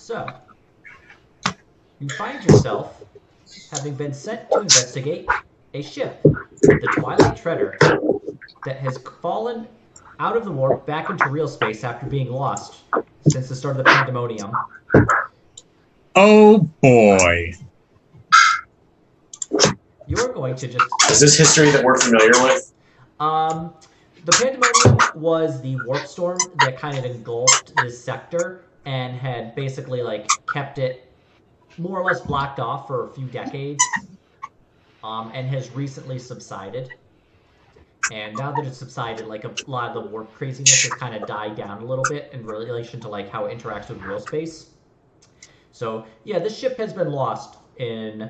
So, you find yourself having been sent to investigate a ship, the Twilight Treader, that has fallen out of the warp back into real space after being lost since the start of the pandemonium. Oh boy. You're going to just... Is this history that we're familiar with? The pandemonium was the warp storm that kind of engulfed this sector and had basically like kept it more or less blocked off for a few decades, and has recently subsided. And now that it's subsided, like a lot of the warp craziness has kind of died down a little bit in relation to like how it interacts with real space. So yeah, this ship has been lost in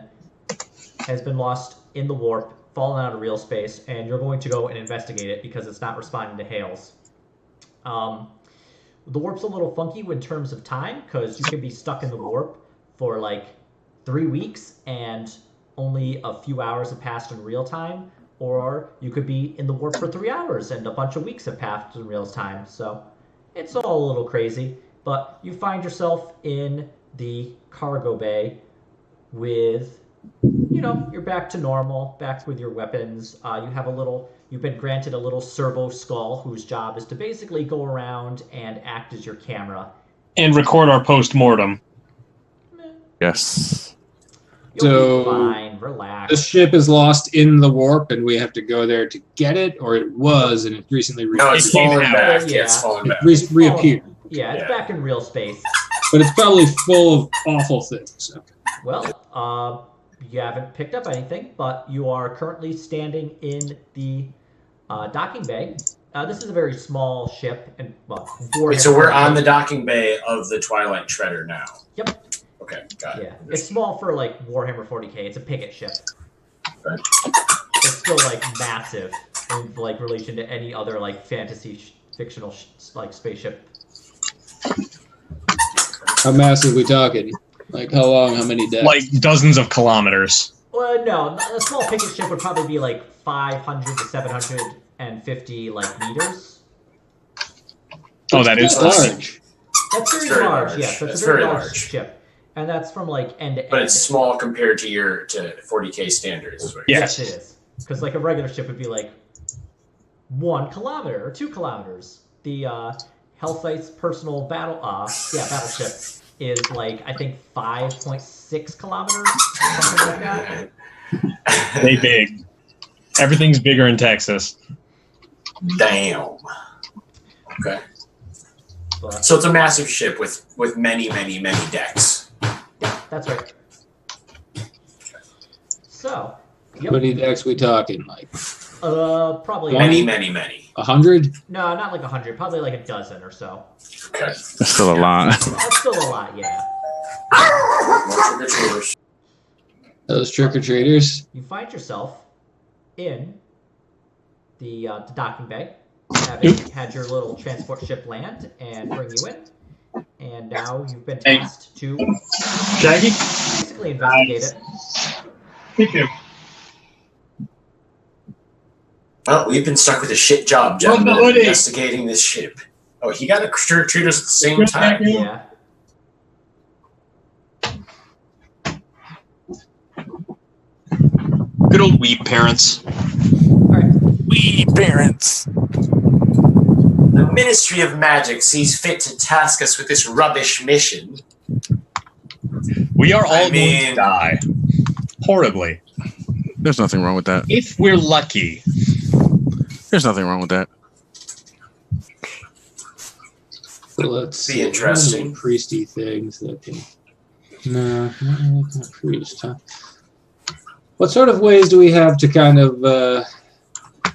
the warp, fallen out of real space, and you're going to go and investigate it because it's not responding to hails. The warp's a little funky in terms of time because you can be stuck in the warp for like 3 weeks and only a few hours have passed in real time, or you could be in the warp for 3 hours and a bunch of weeks have passed in real time. So it's all a little crazy, but you find yourself in the cargo bay with, you know, you're back to normal, back with your weapons. You've been granted a little servo skull whose job is to basically go around and act as your camera. And record our post-mortem. Yes. You'll be fine, relax. The ship is lost in the warp and we have to go there to get it, or it was and it recently No, it's falling back. Yeah. It's falling back. It reappeared. Yeah, it's back in real space. But it's probably full of awful things. So. Well, you haven't picked up anything, but you are currently standing in the docking bay. This is a very small ship, and Wait, so we're on the docking bay of the Twilight Treader now. Yep. Okay, got it. Yeah, it's small for like Warhammer 40k. It's a picket ship. Okay. It's still like massive in like relation to any other like fantasy fictional like spaceship. How massive are we talking? Like how long? How many decks? Like dozens of kilometers. Well, no, a small picket ship would probably be like 500 to 750 like meters. Oh, that is large. That's very large. Yes, that's a very large ship, and that's from like end to end. But it's small compared to your 40k standards. Is what Yes, it is. Because like a regular ship would be like 1 kilometer or 2 kilometers. The Hellsight's personal battleship is like I think 5.6 kilometers, something like that. They big. Everything's bigger in Texas. Damn. Okay. So it's a massive ship with many decks. Yeah, that's right. So, How many decks we talking? Like probably many. 100? No, not like 100. Probably like a dozen or so. Okay. That's still a lot. That's still a lot, yeah. More trick-or-treaters. Those trick-or-treaters? You find yourself in the docking bay, having had your little transport ship land and bring you in, and now you've been tasked to Shaggy? basically investigate it. Thank you. Well, we've been stuck with a shit job, gentlemen, investigating this ship. Oh, he got a trick-or-treaters at the same time. Yeah. Good old weeb parents. Alright. Weeb parents. The Ministry of Magic sees fit to task us with this rubbish mission. We are all going to die. Horribly. There's nothing wrong with that. If we're lucky. There's nothing wrong with that. So let's be interesting. Priesty things that can. No, not priest, huh? What sort of ways do we have to kind of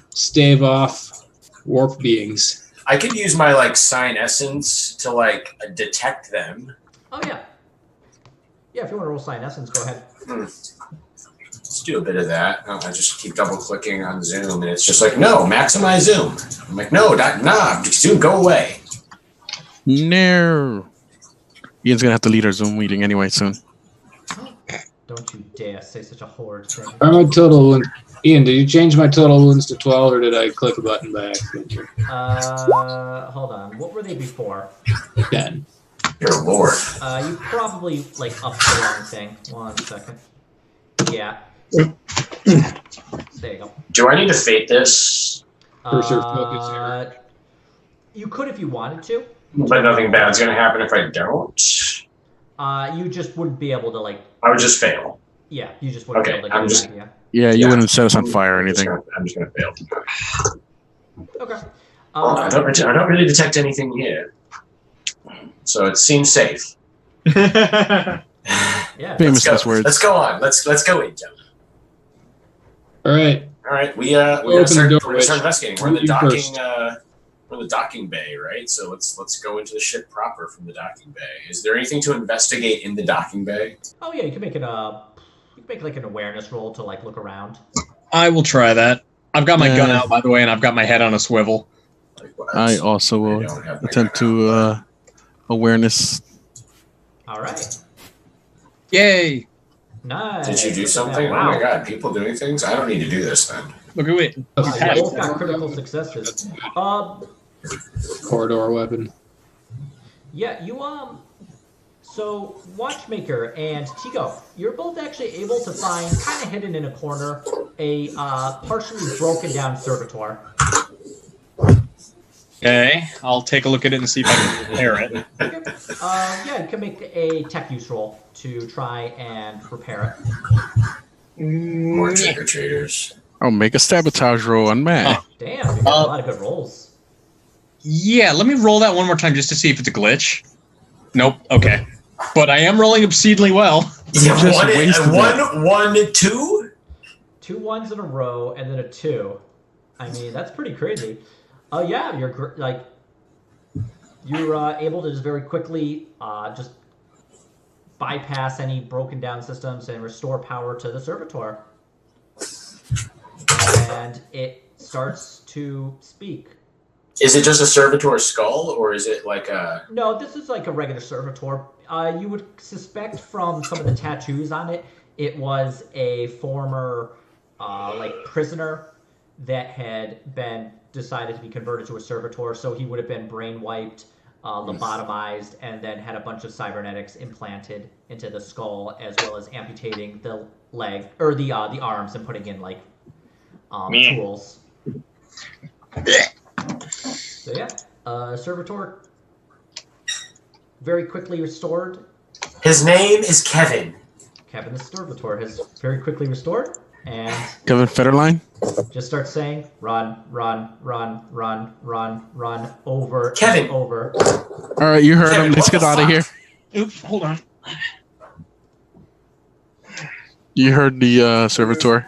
stave off warp beings? I could use my like sign essence to like detect them. Oh yeah. Yeah, if you want to roll sign essence, go ahead. Let's do a bit of that. I just keep double clicking on Zoom, and it's just like, no, maximize Zoom. I'm like, no, nah, Zoom, go away. No. Ian's gonna have to lead our Zoom meeting anyway soon. Don't you dare say such a horrid thing. My total wound. Ian, did you change my total wounds to 12, or did I click a button by accident? Hold on. What were they before? 10. Dear Lord. You probably like up the wrong thing. 1 second. Yeah. There you go. Do I need to fate this? You could if you wanted to. But nothing bad's gonna happen if I don't. You just wouldn't be able to like. I would just fail. Yeah, you just wouldn't be able to get an idea. Yeah, you wouldn't set us on fire or anything. I'm just gonna fail. Okay. I don't really detect anything here, so it seems safe. Yeah. Famous last words. Let's go on. Let's go in, gentlemen. All right. All right. We're gonna start investigating. We're in the docking bay, right? So let's go into the ship proper from the docking bay. Is there anything to investigate in the docking bay? Oh yeah, you can make it like an awareness roll to like look around. I will try that. I've got my gun out, by the way, and I've got my head on a swivel. I also will attempt to awareness. All right. Yay! Did Nice. you do something? Wow. Oh my god, people doing things? I don't need to do this then. Look at it. You both got critical successes. Corridor weapon. Yeah, you So Watchmaker and Tigo, you're both actually able to find, kind of hidden in a corner, a partially broken down servitor. Okay, I'll take a look at it and see if I can repair it. Okay. Yeah, you can make a tech use roll to try and repair it. More trick-or-treaters. I'll make a sabotage roll on Matt. Damn, you got a lot of good rolls. Yeah, let me roll that one more time just to see if it's a glitch. Nope, okay. But I am rolling obscenely well. Yeah, Just one, 2? 2 1s in a row and then a 2. I mean, that's pretty crazy. Oh yeah, you're able to just very quickly just bypass any broken down systems and restore power to the servitor. And it starts to speak. Is it just a servitor skull, or is it like a... No, this is like a regular servitor. You would suspect from some of the tattoos on it, it was a former prisoner that had been decided to be converted to a servitor, so he would have been brain wiped, lobotomized, and then had a bunch of cybernetics implanted into the skull, as well as amputating the leg or the arms and putting in like tools. So yeah, servitor very quickly restored. His name is Kevin. Kevin the servitor has very quickly restored. And Kevin Federline? Just start saying, run, run, run, run, run, run, over, Kevin. and over. All right, you heard Kevin, him. Let's what get the out of here. Oops, hold on. You heard the servitor.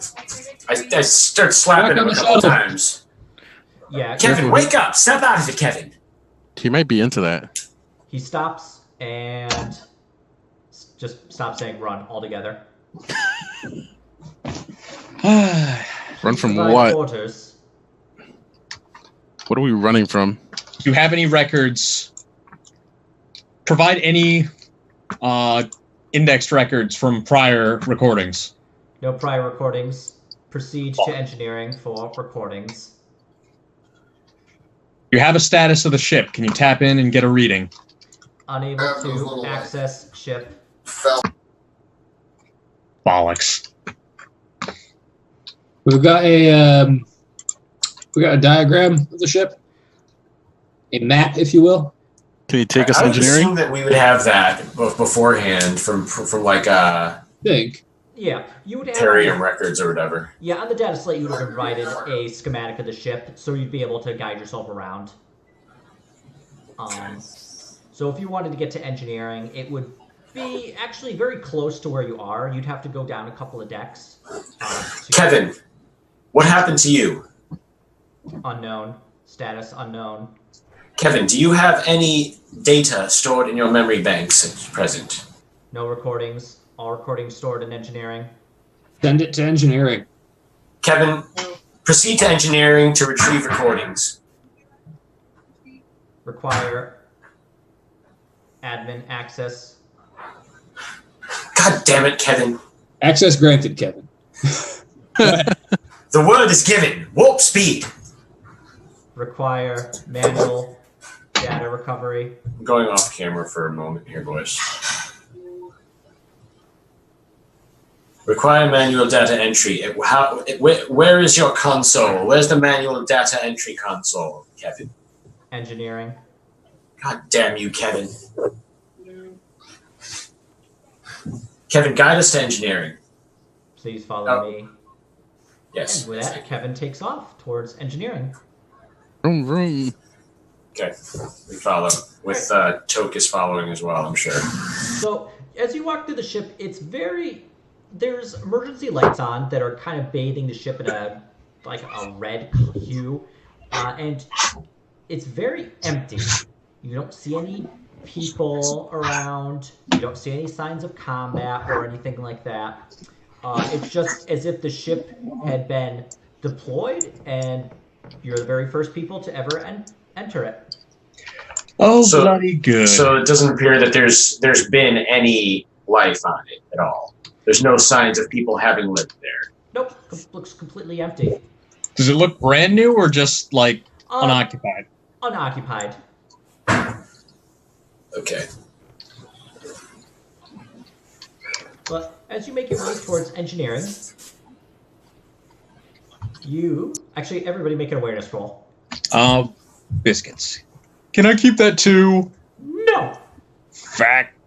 I start slapping him a couple times. Yeah, Kevin, wake up! Step out of it, Kevin! He might be into that. he stops and just stops saying run altogether. Run from Provide what? Orders. What are we running from? Do you have any records? Provide any indexed records from prior recordings. No prior recordings. Proceed to engineering for recordings. You have a status of the ship. Can you tap in and get a reading? Unable to access ship. Bollocks. We've got a diagram of the ship, a map, if you will. Can you take us I would engineering? assume that we would have that beforehand from like Think. Yeah, you would have Therium records or whatever. Yeah, on the data slate you would have provided a schematic of the ship, so you'd be able to guide yourself around. So if you wanted to get to engineering, it would be actually very close to where you are. You'd have to go down a couple of decks. Kevin, what happened to you? Unknown. Status unknown. Kevin, do you have any data stored in your memory banks at present? No recordings. All recordings stored in engineering. Send it to engineering. Kevin, proceed to engineering to retrieve recordings. Require admin access. God damn it, Kevin. Access granted, Kevin. The word is given. Warp speed. Require manual data recovery. I'm going off camera for a moment here, boys. Require manual data entry. Where is your console? Where's the manual data entry console, Kevin? Engineering. God damn you, Kevin. Kevin, guide us to engineering. Please follow me. Yes. And with that, Kevin takes off towards engineering. Vroom, vroom. Okay, we follow. With Tokus following as well, I'm sure. So, as you walk through the ship, there's emergency lights on that are kind of bathing the ship in a red hue. And it's very empty. You don't see any people around. You don't see any signs of combat or anything like that. It's just as if the ship had been deployed and you're the very first people to ever enter it. Oh, bloody good. So it doesn't appear that there's been any life on it at all. There's no signs of people having lived there. Nope, looks completely empty. Does it look brand new or just like unoccupied? Unoccupied. Okay. But as you make your way towards engineering, everybody make an awareness roll. Biscuits. Can I keep that too? No. Fact.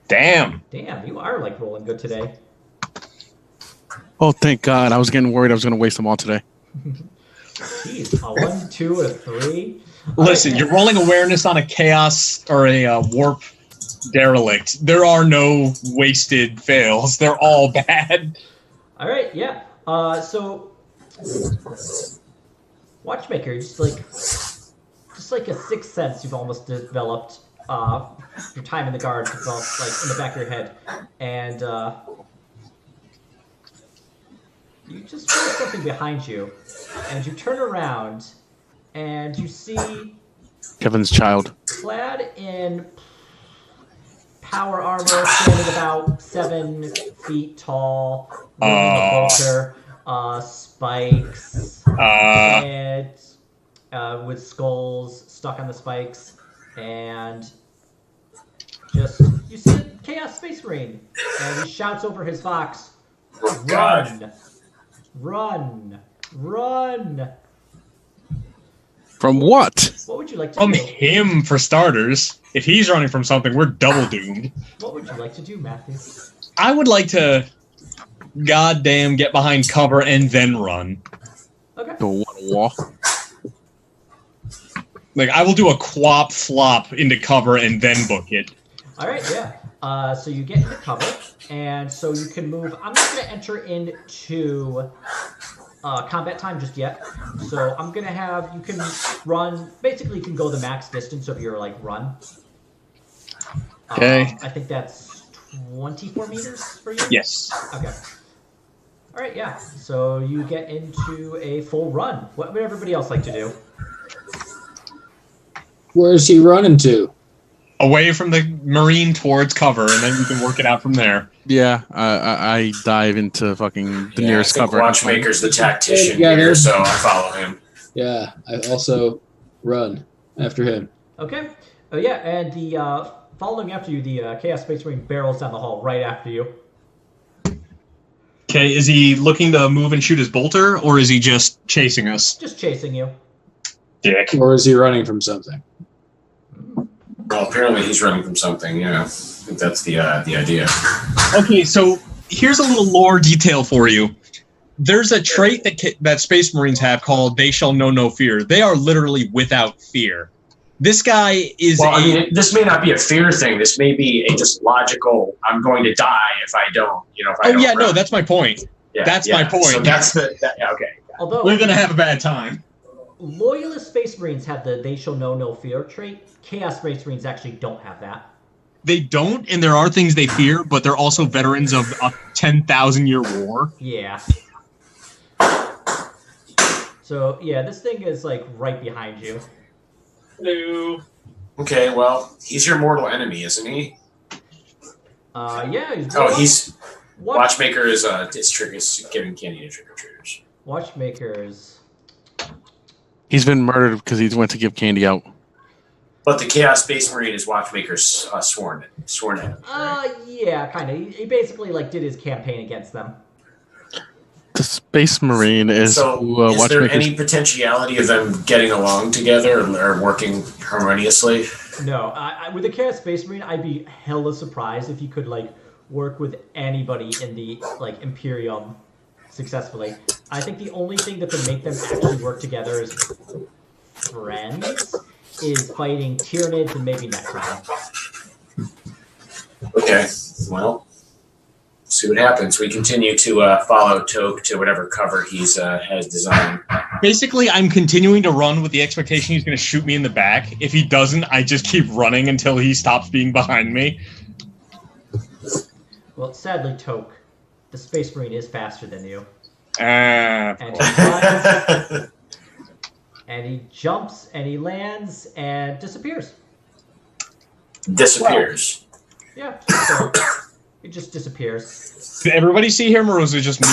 Damn, you are rolling good today. Oh, thank God. I was getting worried I was going to waste them all today. Jeez, a 1, 2, a 3. Listen, you're rolling awareness on a chaos or a warp derelict. There are no wasted fails. They're all bad. All right, yeah. So, Watchmaker, just like a sixth sense you've almost developed. Your time in the guard developed in the back of your head, and you just feel something behind you, and you turn around, and you see Kevin's child, clad in power armor, standing about 7 feet tall, wielding a bolter, spikes, and with skulls stuck on the spikes. And you see a Chaos Space Marine, and he shouts over his Vox, "Run! Run! Run!" From what? What would you like to From do? him, for starters. If he's running from something, we're double doomed. What would you like to do, Matthew? I would like to goddamn get behind cover and then run. Okay. The one wall. I will do a quap flop into cover and then book it. All right, yeah. So you get into cover, and so you can move. I'm not going to enter into combat time just yet. So I'm going to have, you can run, basically you can go the max distance of your run. Okay. I think that's 24 meters for you? Yes. Okay. All right, yeah. So you get into a full run. What would everybody else like to do? Where is he running to? Away from the marine towards cover, and then we can work it out from there. Yeah, I dive into fucking the nearest I think cover. Watchmaker's the tactician Yeah, here, so I follow him. Yeah, I also run after him. Okay. Oh yeah, and the following after you, the Chaos Space Marine barrels down the hall right after you. Okay, is he looking to move and shoot his bolter, or is he just chasing us? Just chasing you. Dick. Or is he running from something? Well, apparently he's running from something, yeah. I think that's the idea. Okay, so here's a little lore detail for you. There's a trait that Space Marines have called "They Shall Know No Fear." They are literally without fear. This guy is. Well, I mean, this may not be a fear thing. This may be a just logical. I'm going to die if I don't. If I don't yeah, run. no, that's my point. Yeah, that's my point. So that's okay. Although We're gonna have a bad time. Loyalist Space Marines have the "They Shall Know No Fear" trait. Chaos Space Marines actually don't have that. They don't, and there are things they fear, but they're also veterans of a 10,000-year war. Yeah. So yeah, this thing is right behind you. Hello. Okay, well, he's your mortal enemy, isn't he? Yeah. Watchmaker is giving candy to trick or treaters. Watchmaker's He's been murdered because he went to give candy out. But the Chaos Space Marine is Watchmaker's sworn in. Right? Yeah, kind of. He basically like did his campaign against them. The Space Marine is so. Is there any potentiality of them getting along together or working harmoniously? No, with the Chaos Space Marine, I'd be hella surprised if you could like work with anybody in the like Imperium successfully. I think the only thing that could make them actually work together as friends is fighting Tyranids and maybe Necron. Okay, well, see what happens. We continue to follow Toke to whatever cover he's has designed. Basically, I'm continuing to run with the expectation he's going to shoot me in the back. If he doesn't, I just keep running until he stops being behind me. Well, sadly, Toke, the Space Marine is faster than you. And he flies, and he jumps, and he lands, and disappears. Disappears? Well, yeah, so he just disappears. Did everybody see him, or was it just me?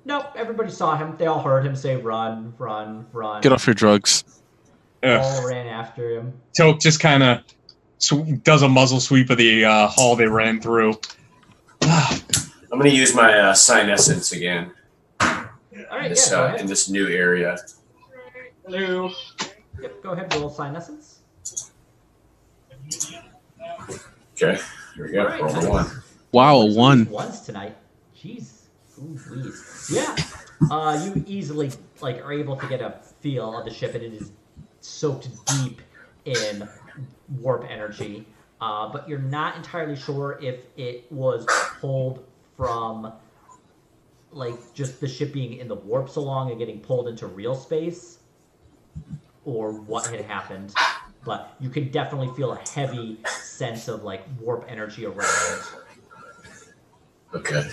Nope, everybody saw him. They all heard him say, run, run, run. Get off your drugs. All ran after him. Toke just kind of does a muzzle sweep of the hall they ran through. I'm going to use my Sign Essence again. All right, in this new area. Hello. Yep, go ahead, roll Sign Essence. Okay, here we go. Right, roll nice. 1. Wow, a 1. Ones tonight. Jeez. Ooh, please. Yeah. You easily are able to get a feel of the ship, and it is soaked deep in warp energy. But you're not entirely sure if it was pulled from just the ship being in the warp so long and getting pulled into real space, or what had happened. But you can definitely feel a heavy sense of warp energy around. Okay.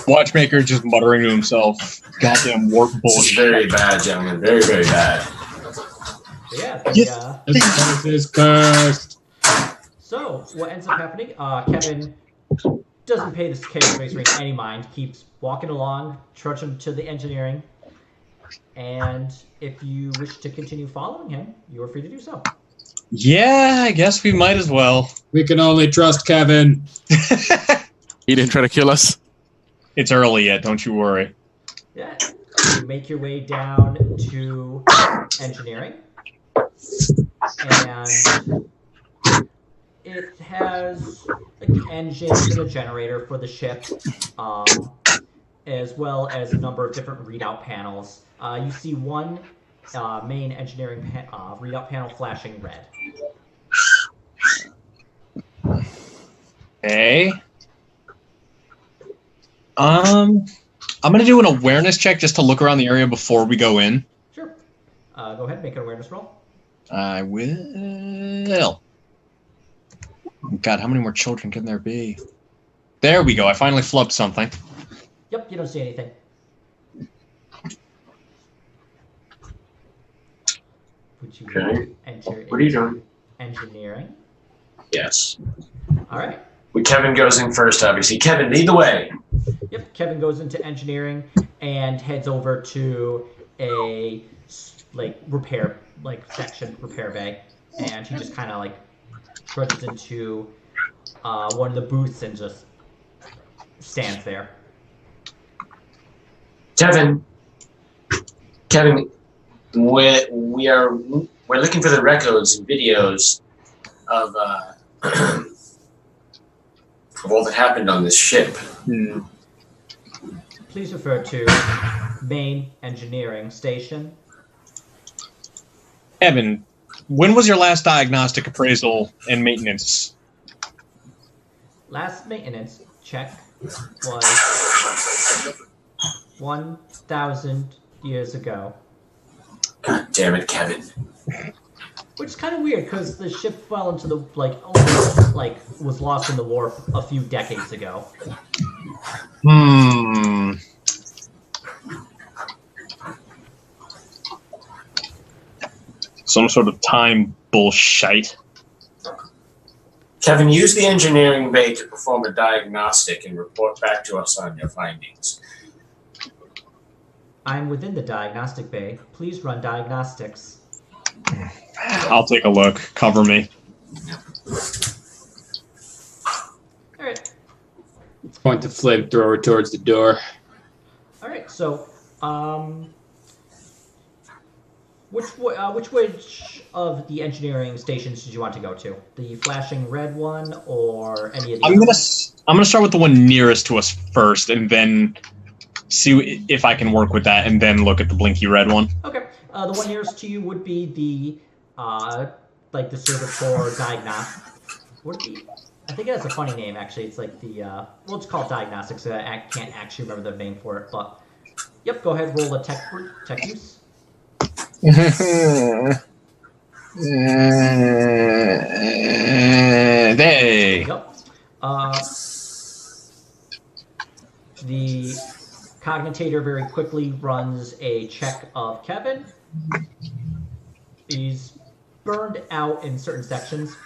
Watchmaker just muttering to himself, "Goddamn warp bullshit." This is very bad, gentlemen. Very, very bad. Yeah. This is cursed. So what ends up happening? Kevin doesn't pay this Chaos Space Marine any mind. Keeps walking along, trudging to the engineering. And if you wish to continue following him, you are free to do so. Yeah, I guess we might as well. We can only trust Kevin. He didn't try to kill us. It's early yet, don't you worry. Yeah. You make your way down to engineering. And it has engines and a generator for the ship, as well as a number of different readout panels. You see one main engineering readout panel flashing red. Okay. I'm gonna do an awareness check just to look around the area before we go in. Sure. Go ahead, make an awareness roll. I will. God, how many more children can there be? There we go. I finally flubbed something. Yep, you don't see anything. Would you enter What are you doing? Engineering? Yes. All right. Kevin goes in first, obviously. Kevin, lead the way. Yep, Kevin goes into engineering and heads over to a repair bay, and he just kind of trudges into one of the booths and just stands there. Kevin, we're looking for the records and videos of all that happened on this ship. Please refer to main engineering station. Evan, when was your last diagnostic appraisal and maintenance? Last maintenance check was 1,000 years ago. God damn it, Kevin. Which is kind of weird, because the ship fell into the, was lost in the warp a few decades ago. Some sort of time bullshit. Kevin, use the engineering bay to perform a diagnostic and report back to us on your findings. I'm within the diagnostic bay. Please run diagnostics. I'll take a look. Cover me. All right. Point the flamethrower towards the door. All right. So, which of the engineering stations did you want to go to? The flashing red one or any of the? I'm gonna start with the one nearest to us first, and then see if I can work with that, and then look at the blinky red one. Okay. The one nearest to you would be the like the Servitor diagnostic. I think it has a funny name actually. It's like the well, it's called diagnostics. I can't actually remember the name for it, but yep. Go ahead, roll a tech use. Hey. Yep. The cognitator very quickly runs a check of Kevin. He's burned out in certain sections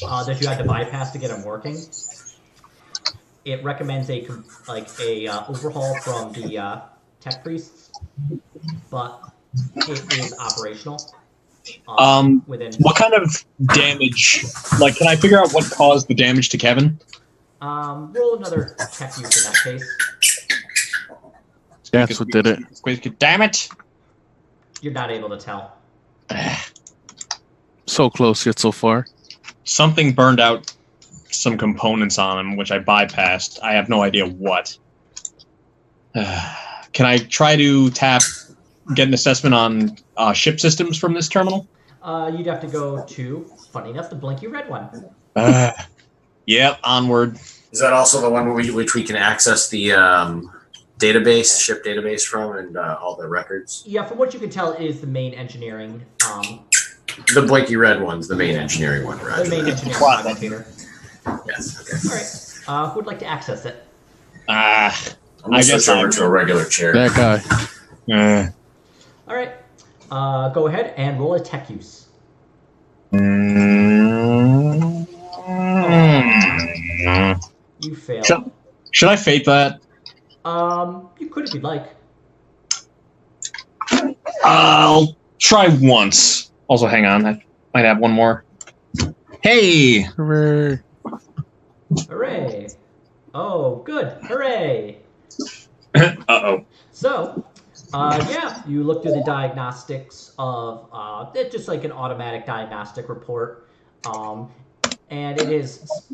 that you had to bypass to get him working. It recommends a overhaul from the tech priests, but it is operational. Within what kind of damage? Like, can I figure out what caused the damage to Kevin? Roll another tech use in that case. That's what did it. Damn it! You're not able to tell. So close yet so far. Something burned out some components on him, which I bypassed. I have no idea what. Can I try to get an assessment on ship systems from this terminal? You'd have to go to, funny enough, the blinky red one. Yep, onward. Is that also the one which we can access the ship database from, and all the records? Yeah, from what you can tell, it is the main engineering. The blinky red one's the main engineering one, right? The main engineering cognitator. Yes. Okay. All right. Who would like to access it? I'm gonna switch over to a regular chair. That guy. All right. Go ahead and roll a tech use. You failed. Should I fate that? You could if you'd like. I'll try once. Also, hang on. I might have one more. Hey! Hooray. Hooray! Oh, good. Hooray! Uh-oh. So, yeah, you look through the diagnostics of it's just like an automatic diagnostic report, and it is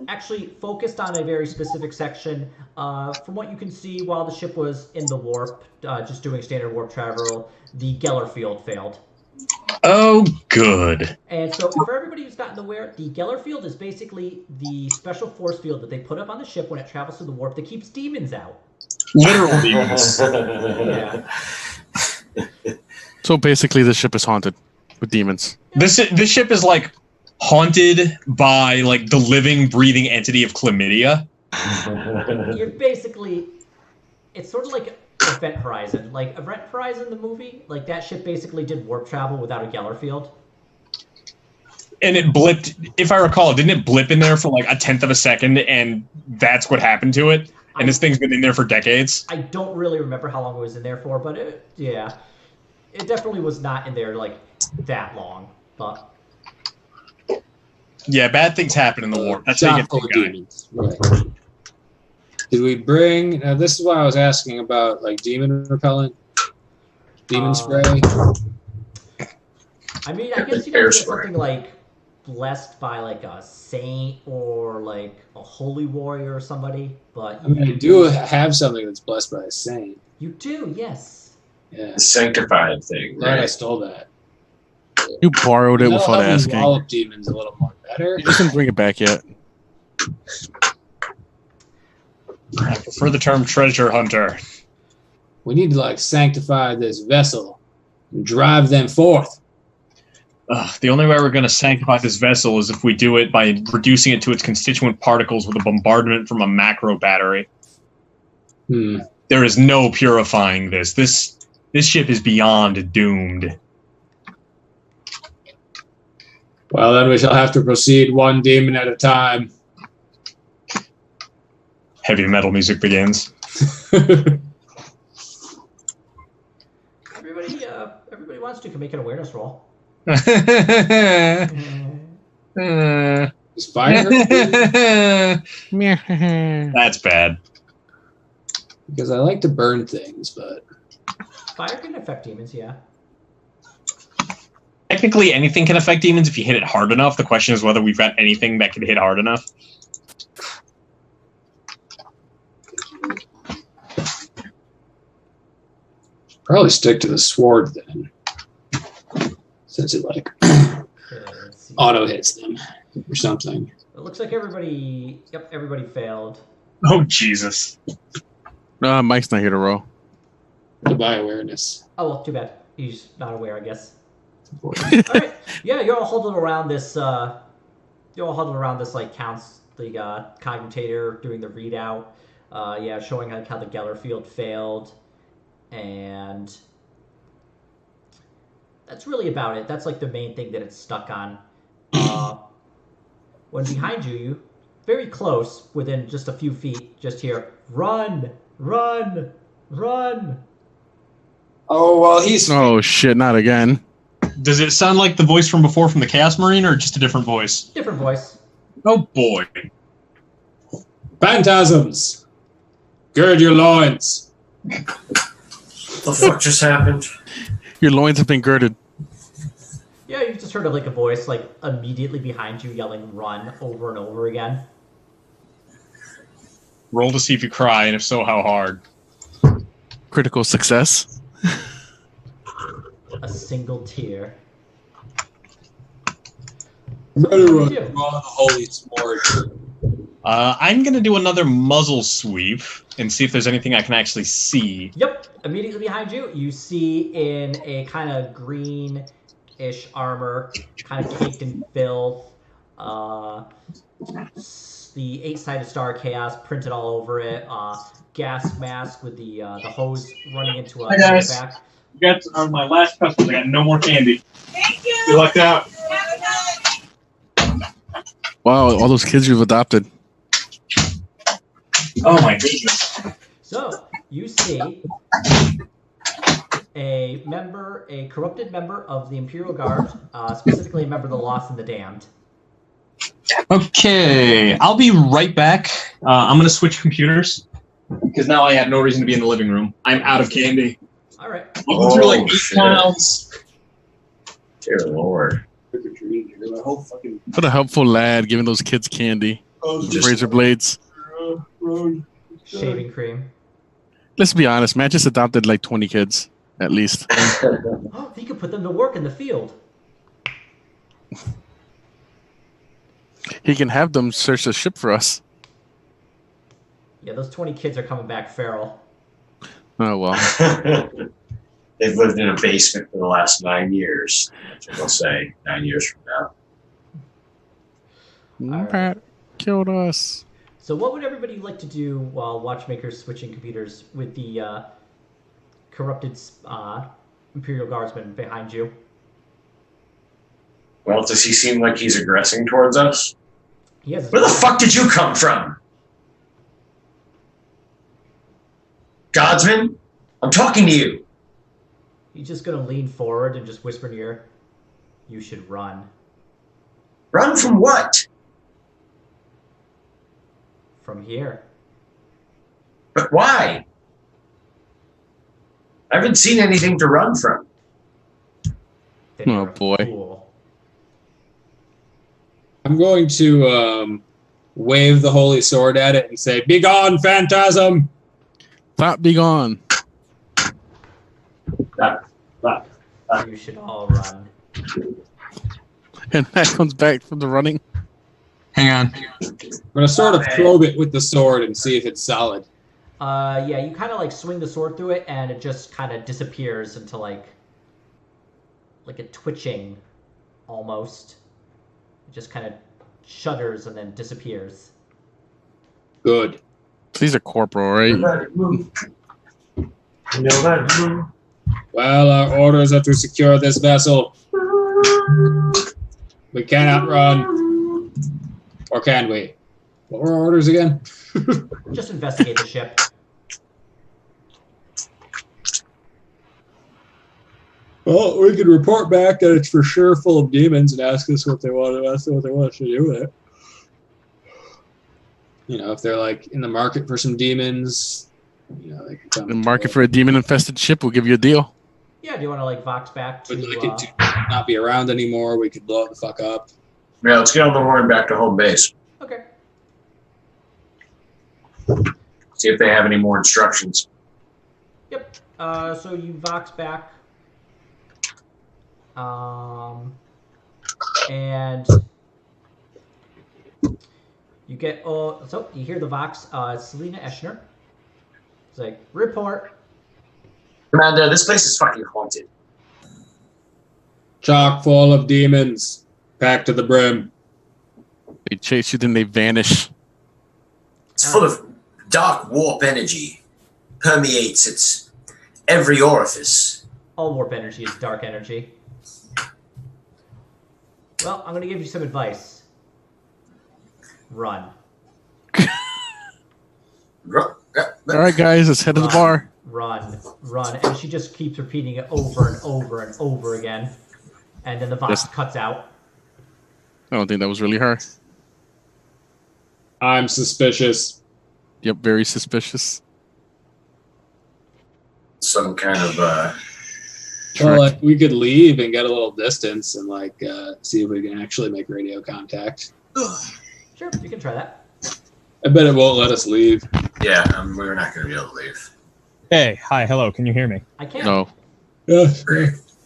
actually focused on a very specific section. From what you can see, while the ship was in the warp, just doing standard warp travel, the Geller field failed. Oh, good. And so, for everybody who's gotten aware, the Geller field is basically the special force field that they put up on the ship when it travels through the warp that keeps demons out. Literally. Yeah. So basically, the ship is haunted with demons. This ship is like haunted by like the living, breathing entity of chlamydia. You're basically, it's sort of like Event Horizon. Like Event Horizon, the movie, like that ship basically did warp travel without a Geller field. And it blipped, if I recall, didn't it blip in there for like 1/10 of a second, and that's what happened to it? And this thing's been in there for decades. I don't really remember how long it was in there for, but it definitely was not in there like that long. But yeah, bad things happen in the warp. That's how you get the guy. Demons. Right. Did we bring? Now this is why I was asking about like demon repellent, demon spray. I mean, I guess you could get something like blessed by like a saint or like a holy warrior or somebody, but I mean, I do have something that's blessed by a saint. You do, yes. Yeah, The sanctified thing. glad I Right? stall that. You borrowed it That'll without help me asking. wallop demons a little more better. You just didn't bring it back yet. I prefer the term treasure hunter. We need to like sanctify this vessel and drive them forth. The only way we're going to sanctify this vessel is if we do it by reducing it to its constituent particles with a bombardment from a macro battery. There is no purifying this. This ship is beyond doomed. Well, then we shall have to proceed one demon at a time. Heavy metal music begins. everybody wants to can make an awareness roll. That's Is fire? bad. Because I like to burn things, but Fire can affect demons, yeah. Technically, anything can affect demons if you hit it hard enough. The question is whether we've got anything that can hit hard enough. probably stick to the sword then, since it like auto hits them or something. It looks like everybody. Yep, everybody failed. Oh Jesus! No, Mike's not here to roll. Goodbye awareness. Oh well, too bad. He's not aware, I guess. All right. Yeah, you're all huddled around this. You're all huddled around this like the cogitator doing the readout. Yeah, showing like how the Geller field failed, and that's really about it. That's like the main thing that it's stuck on. When behind you, very close, within just a few feet, just hear run, run, run. Oh well, he's Oh shit! Not again. Does it sound like the voice from before from the Chaos Marine, or just a different voice? Different voice. Oh boy! Phantasms. Gird your loins. The fuck just happened? Your loins have been girded. Yeah, you just heard like a voice like immediately behind you yelling "run" over and over again. Roll to see if you cry, and if so, how hard. Critical success. A single tear. Better What do you run the holy sword. I'm gonna do another muzzle sweep and see if there's anything I can actually see. Yep. Immediately behind you, you see in a kind of green-ish armor, kind of caked in filth, the 8-sided star of chaos printed all over it, gas mask with the hose running into a Hi, guys. back. You guys are my last customers. I got no more candy. Thank you. Good luck out. Wow, all those kids you've adopted. Oh my goodness. So you see a corrupted member of the Imperial Guard, specifically a member of the Lost and the Damned. Okay, I'll be right back. I'm gonna switch computers because now I have no reason to be in the living room. I'm out of candy. All right. Looking through like 8 shit. pounds. Dear Lord. What a helpful lad giving those kids candy. Just- Razor blades. Shaving cream. Let's be honest, man. Just adopted like 20 kids, at least. Oh, he could put them to work in the field. He can have them search the ship for us. Yeah, those 20 kids are coming back feral. Oh, well. They've lived in a basement for the last 9 years. That's what they'll say 9 years from now. All right. Pat killed us. So what would everybody like to do while Watchmaker's switching computers with the corrupted Imperial Guardsman behind you? Well, does he seem like he's aggressing towards us? He has Where the fuck did you come from? Godsman? I'm talking to you. He's just going to lean forward and just whisper in your ear, "You should run." Run from what? From here. But why? I haven't seen anything to run from. Then Oh, you're a boy. fool. I'm going to wave the holy sword at it and say, "Be gone, phantasm!" Thought be gone. You should all run. And that comes back from the running. Hang on. I'm going to sort of probe it with the sword and see if it's solid. Yeah, you kind of like swing the sword through it, and it just kind of disappears into like a twitching, almost. It just kind of shudders and then disappears. Good. These are corporal, right? Well, our orders are to secure this vessel. We cannot run. Or can we? What were our orders again? Just investigate the ship. Well, we could report back that it's for sure full of demons and ask us what they want us to do with it. You know, if they're like in the market for some demons, you know, they can come. The market for a demon-infested ship will give you a deal. Yeah, do you want to like vox back to? Would like it to not be around anymore. We could blow it the fuck up. Yeah, let's get on the horn back to home base. Okay. See if they have any more instructions. Yep. So you vox back. And you get so you hear the vox. Selena Eschner. It's like report. Commander, this place is fucking haunted. Chock full of demons, packed to the brim. They chase you, then they vanish. It's full of dark warp energy. Permeates its every orifice. All warp energy is dark energy. Well, I'm going to give you some advice. Run. All right, guys, let's head to the bar. Run. And she just keeps repeating it over and over and over again. And then the vox cuts out. I don't think that was really her. I'm suspicious. Yep, very suspicious. Some kind of Well, like, we could leave and get a little distance and like see if we can actually make radio contact. Sure, you can try that. I bet it won't let us leave. yeah, we're not going to be able to leave. Hey, hi, hello, can you hear me? I can't. No, Yeah.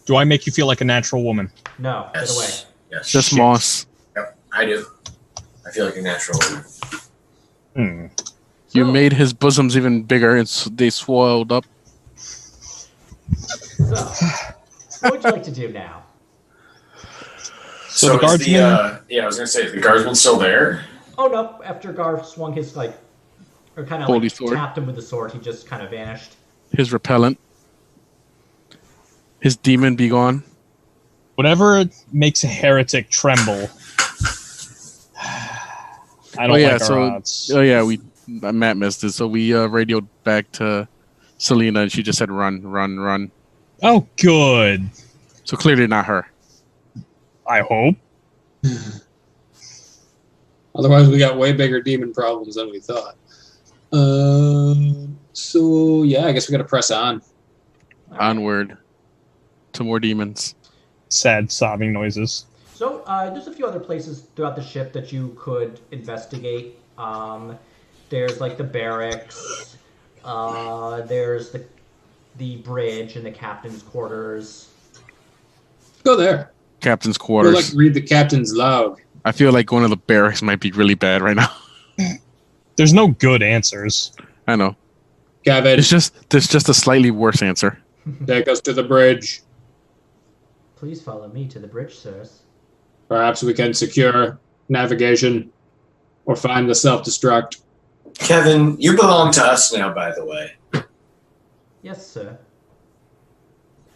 Do I make you feel like a natural woman? No, get away. Yes. just Shit. Moss. Yep, I do. I feel like a natural woman. You So- made his bosoms even bigger, and they swelled up. So, what would you like to do now? So the is guardsman- yeah, I was going to say, is the guardsman still there? Oh no, after Garth swung his or kind of Holy sword. tapped him with the sword, he just kind of vanished. His repellent. His demon be gone. Whatever makes a heretic tremble. I don't like our odds. Oh yeah, Matt missed it, so we radioed back to Selena, and she just said run. Oh, good. So clearly not her. I hope. Otherwise, we got way bigger demon problems than we thought. So yeah, I guess we got to press on. Onward to more demons. Sad sobbing noises. So there's a few other places throughout the ship that you could investigate. There's like the barracks. There's the bridge and the captain's quarters. Go there. Captain's We'll quarters. like read the captain's log. I feel like going to the barracks might be really bad right now. There's no good answers. I know. Gavin, There's just a slightly worse answer. take us to the bridge. Please follow me to the bridge, sirs. Perhaps we can secure navigation or find the self-destruct. Kevin, you belong to us now, by the way. Yes, sir.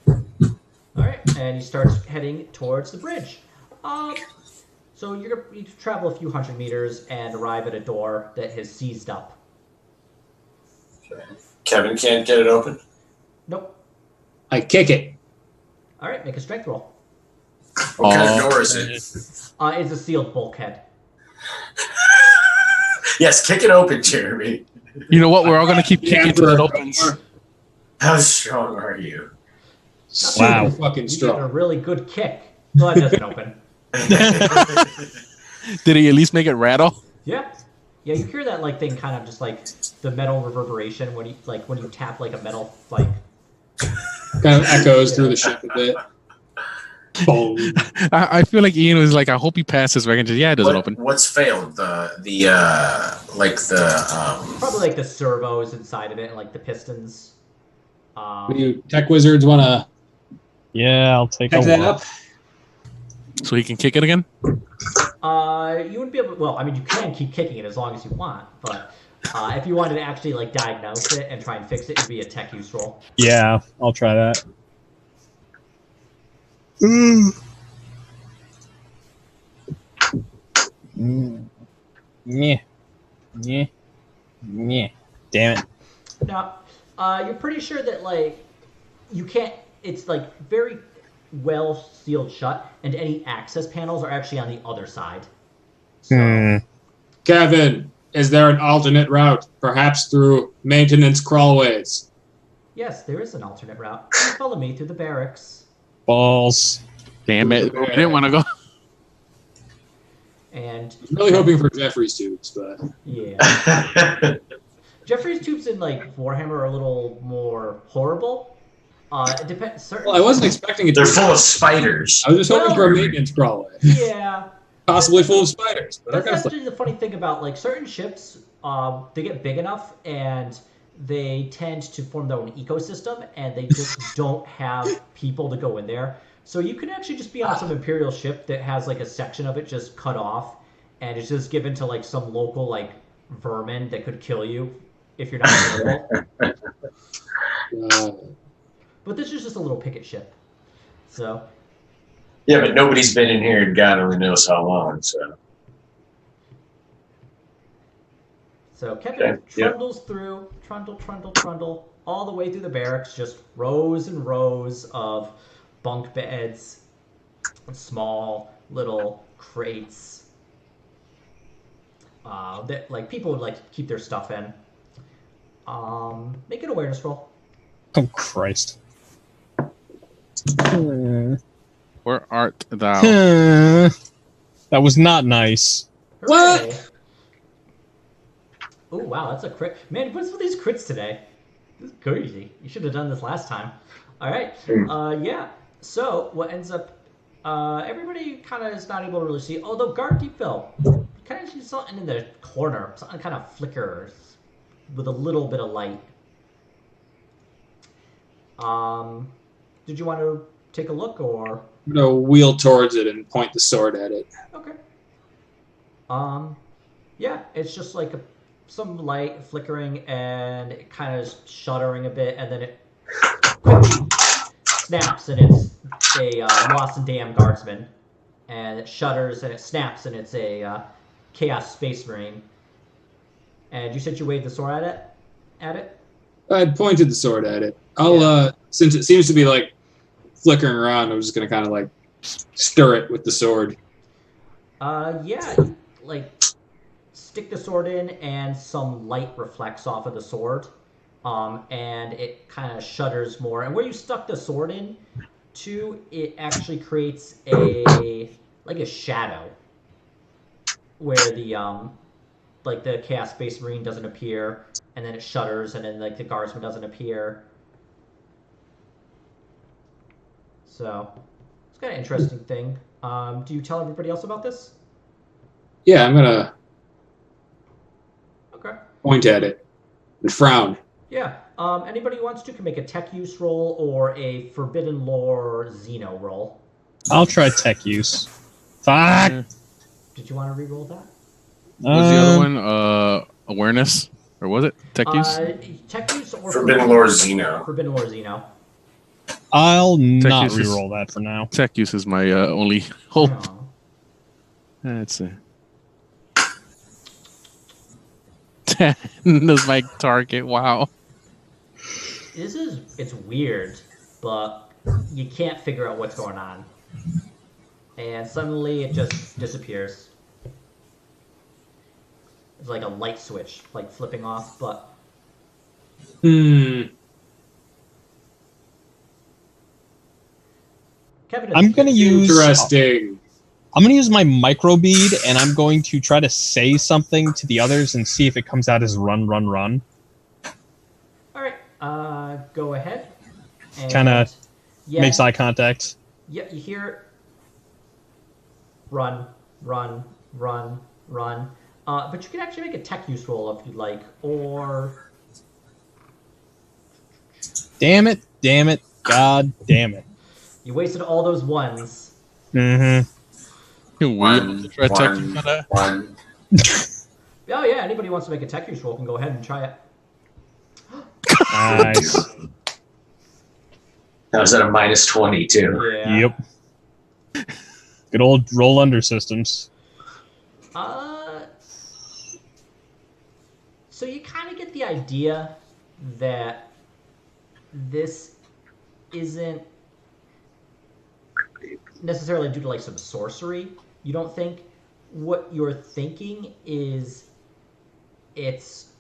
All right, and he starts heading towards the bridge. So you travel a few hundred meters and arrive at a door that has seized up. Kevin can't get it open? Nope. I kick it. All right, make a strength roll. What kind of door is it? It's a sealed bulkhead. Yes, kick it open, Jeremy. You know what? We're all gonna keep kicking till it opens. How strong are you? Super Wow. fucking You give it a strong. really good kick. Well, it doesn't open. Did he at least make it rattle? Yeah. Yeah, you hear that thing kind of just the metal reverberation when you tap a metal Kind of echoes through the ship a bit. Boom. I feel like Ian was like, I hope he passes. Right? Yeah, it doesn't open. What's failed? probably the servos inside of it and the pistons. You tech wizards want to Yeah, I'll take pick a that walk. up? So he can kick it again? You wouldn't be able. Well, I mean, you can keep kicking it as long as you want, but if you wanted to actually diagnose it and try and fix it, it'd be a tech use roll. Yeah, I'll try that. Yeah. Yeah. Yeah. Damn it. No, you're pretty sure that you can't. It's very well sealed shut, and any access panels are actually on the other side. So, Kevin, is there an alternate route, perhaps through maintenance crawlways? yes, there is an alternate route. Follow me through the barracks. Balls. Damn it. We didn't want to go. And I'm really hoping for Jeffrey's tubes, but yeah. Jeffrey's tubes in like Warhammer are a little more horrible. It depends. well, I wasn't expecting it. They're full of spiders. I was just hoping for a maintenance crawlway, Yeah. possibly full of spiders. But That's okay. actually the funny thing about like certain ships. They get big enough and they tend to form their own ecosystem, and they just don't have people to go in there. So you can actually just be on some Imperial ship that has like a section of it just cut off, and it's just given to like some local like vermin that could kill you if you're not careful. But this is just a little picket ship. So. Yeah, but nobody's been in here in God only knows how long, so. So Kevin trundles through, trundle, all the way through the barracks, just rows and rows of bunk beds, small little crates that like people would like to keep their stuff in. Make an awareness roll. Oh, Christ. Where art thou? That was not nice. What? Oh, wow, that's a crit. Man, what's with these crits today? This is crazy. You should have done this last time. All right. Yeah. So what ends up, everybody kind of is not able to really see. Although Guard Deep Bill, you kind of see something in the corner. Something kind of flickers with a little bit of light. Did you want to take a look, or? I'm gonna wheel towards it and point the sword at it. Okay. Yeah, it's just like some light flickering, and it kind of shuddering a bit, and then it quickly snaps, and it's a Lost and Damned Guardsman, and it shudders and it snaps, and it's a Chaos Space Marine. And you said you waved the sword at it? I'd pointed the sword at it. I'll since it seems to be like flickering around, I'm just gonna kind of like stir it with the sword. Yeah, like stick the sword in, and some light reflects off of the sword, and it kind of shudders more. And where you stuck the sword in to, it actually creates a shadow where the like the Chaos Space Marine doesn't appear, and then it shudders, and then like the Guardsman doesn't appear. So it's kind of an interesting thing. Do you tell everybody else about this? Yeah, I'm gonna Okay. point at it and frown. Yeah. Anybody who wants to can make a tech use roll or a Forbidden Lore Xeno roll. I'll try tech use. Fuck! Did you want to re-roll that? What was the other one? Awareness? Or was it? Tech use? Tech use or Forbidden Lore Xeno. Forbidden Lore Xeno. I'll not use is- re-roll that for now. Tech use is my only hope. Oh. That's it. 10 is my target. Wow. It's weird, but you can't figure out what's going on. And suddenly it just disappears. It's like a light switch, like flipping off, but... Hmm. Kevin, I'm gonna use Interesting. I'm gonna use my micro bead, and I'm going to try to say something to the others and see if it comes out as run, run, run. All right, go ahead. Kind of makes eye contact. Yeah, you hear run, run, run, run. But you can actually make a tech use roll if you'd like, or... Damn it, god damn it. You wasted all those ones. Mm-hmm. One. Oh yeah, anybody who wants to make a tech use roll can go ahead and try it. Nice. That was at a -20 too. Yeah. Yep. Good old roll under systems. So you kind of get the idea that this isn't necessarily due to like some sorcery. You don't think. What you're thinking is it's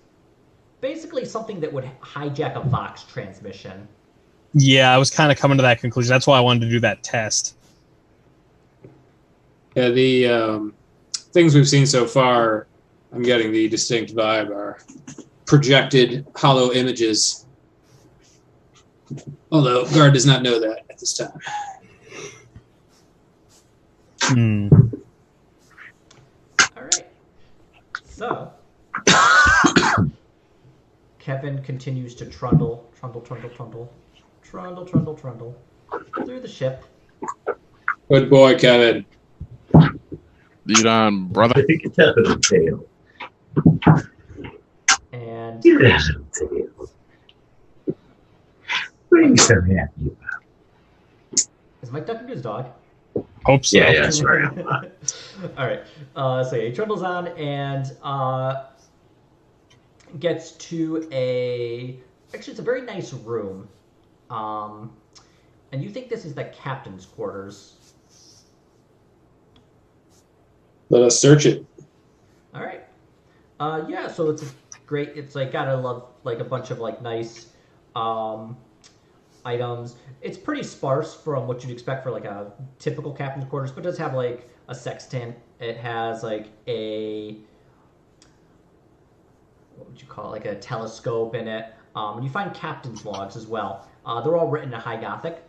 basically something that would hijack a Vox transmission. Yeah, I was kind of coming to that conclusion. That's why I wanted to do that test. Yeah, the things we've seen so far, I'm getting the distinct vibe are projected hollow images. Although Guard does not know that at this time. All right. So Kevin continues to trundle through the ship. Good boy, Kevin. Lead on, brother. Take a tap of the tail. And Get out of the tail. What are you so happy about? is Mike talking to his dog? Hope so. Yeah, sorry. All right. So yeah, he trundles on and gets to actually, it's a very nice room. And you think this is the captain's quarters. Let us search it. All right. Yeah, so it's great. It's like got a bunch of like nice items. It's pretty sparse from what you'd expect for like a typical captain's quarters, but it does have like a sextant. It has like what would you call it? Like a telescope in it. And you find captain's logs as well. They're all written in High Gothic.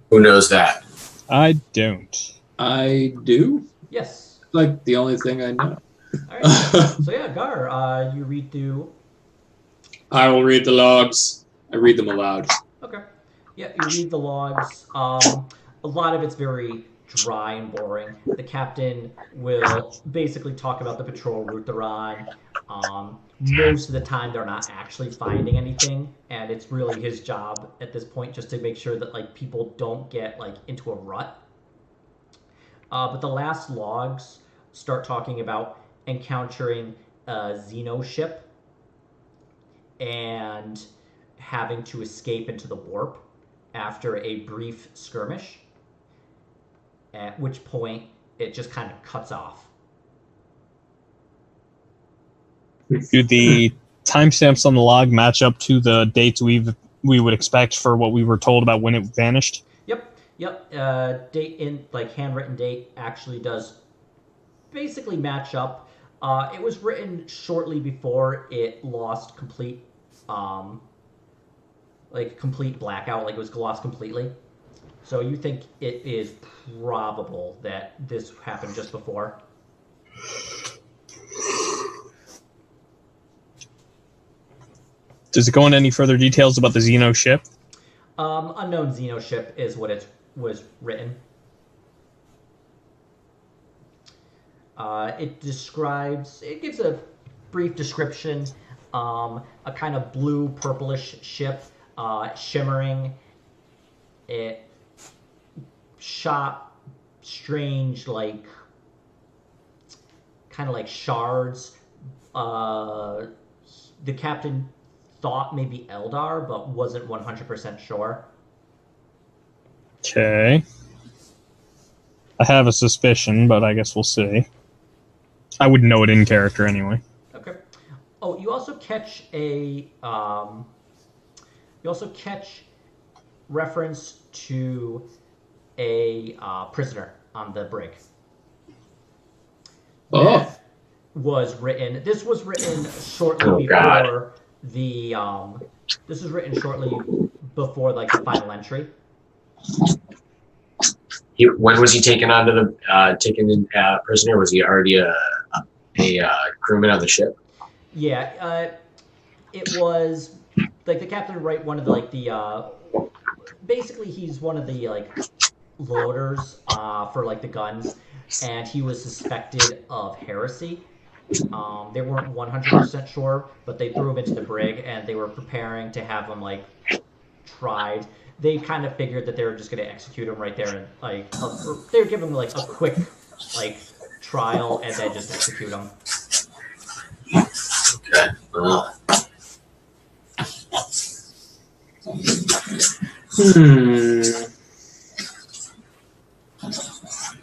Who knows that? I don't. I do? Yes. Like the only thing I know. All right. So yeah, Gar, you read through. I will read the logs. I read them aloud. Okay. Yeah, you read the logs. A lot of it's very dry and boring. The captain will basically talk about the patrol route they're on. Most of the time, they're not actually finding anything, and it's really his job at this point just to make sure that like people don't get like into a rut. But the last logs start talking about encountering a Xeno ship and having to escape into the warp after a brief skirmish, at which point it just kind of cuts off. Do the timestamps on the log match up to the dates we would expect for what we were told about when it vanished? Yep. Date in like handwritten date actually does basically match up. It was written shortly before it lost complete blackout, like it was lost completely. So you think it is probable that this happened just before? Does it go into any further details about the Xeno ship? Unknown Xeno ship is what it was written. It gives a brief description, a kind of blue purplish ship, shimmering. It shot strange, like, kind of like shards. The captain thought maybe Eldar, but wasn't 100% sure. Okay. I have a suspicion, but I guess we'll see. I would know it in character anyway. Okay. Oh, you also catch reference to a prisoner on the brig. Oh. That was written. This was written shortly before God. This was written shortly before like the final entry. When was he taken in prisoner? Was he already a crewman on the ship? Yeah, it was like the captain would write one of the basically he's one of the like loaders for like the guns, and he was suspected of heresy. They weren't 100% sure, but they threw him into the brig, and they were preparing to have him like tried. They kind of figured that they were just going to execute him right there, and like they were giving him like a quick like trial and then just execute him. Okay.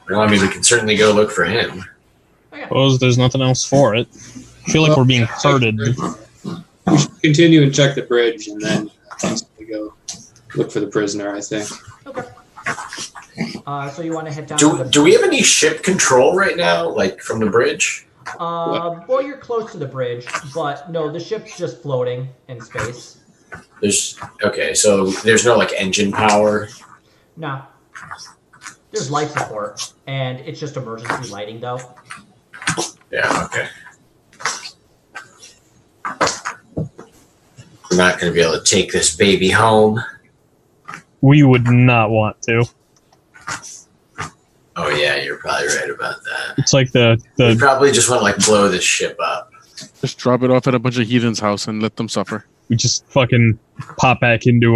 Well, I mean, we can certainly go look for him. Suppose there's nothing else for it. I feel like we're being herded. We should continue and check the bridge, and then we go look for the prisoner, I think. Okay. So you want to head down? Do we have any ship control right now, like from the bridge? Well, you're close to the bridge, but no, the ship's just floating in space. So there's no like engine power. No. There's life support, and it's just emergency lighting, though. Yeah. Okay. We're not going to be able to take this baby home. We would not want to. Oh yeah, you're probably right about that. It's like the We probably just want to like blow this ship up. Just drop it off at a bunch of heathens' house and let them suffer. we just fucking pop back into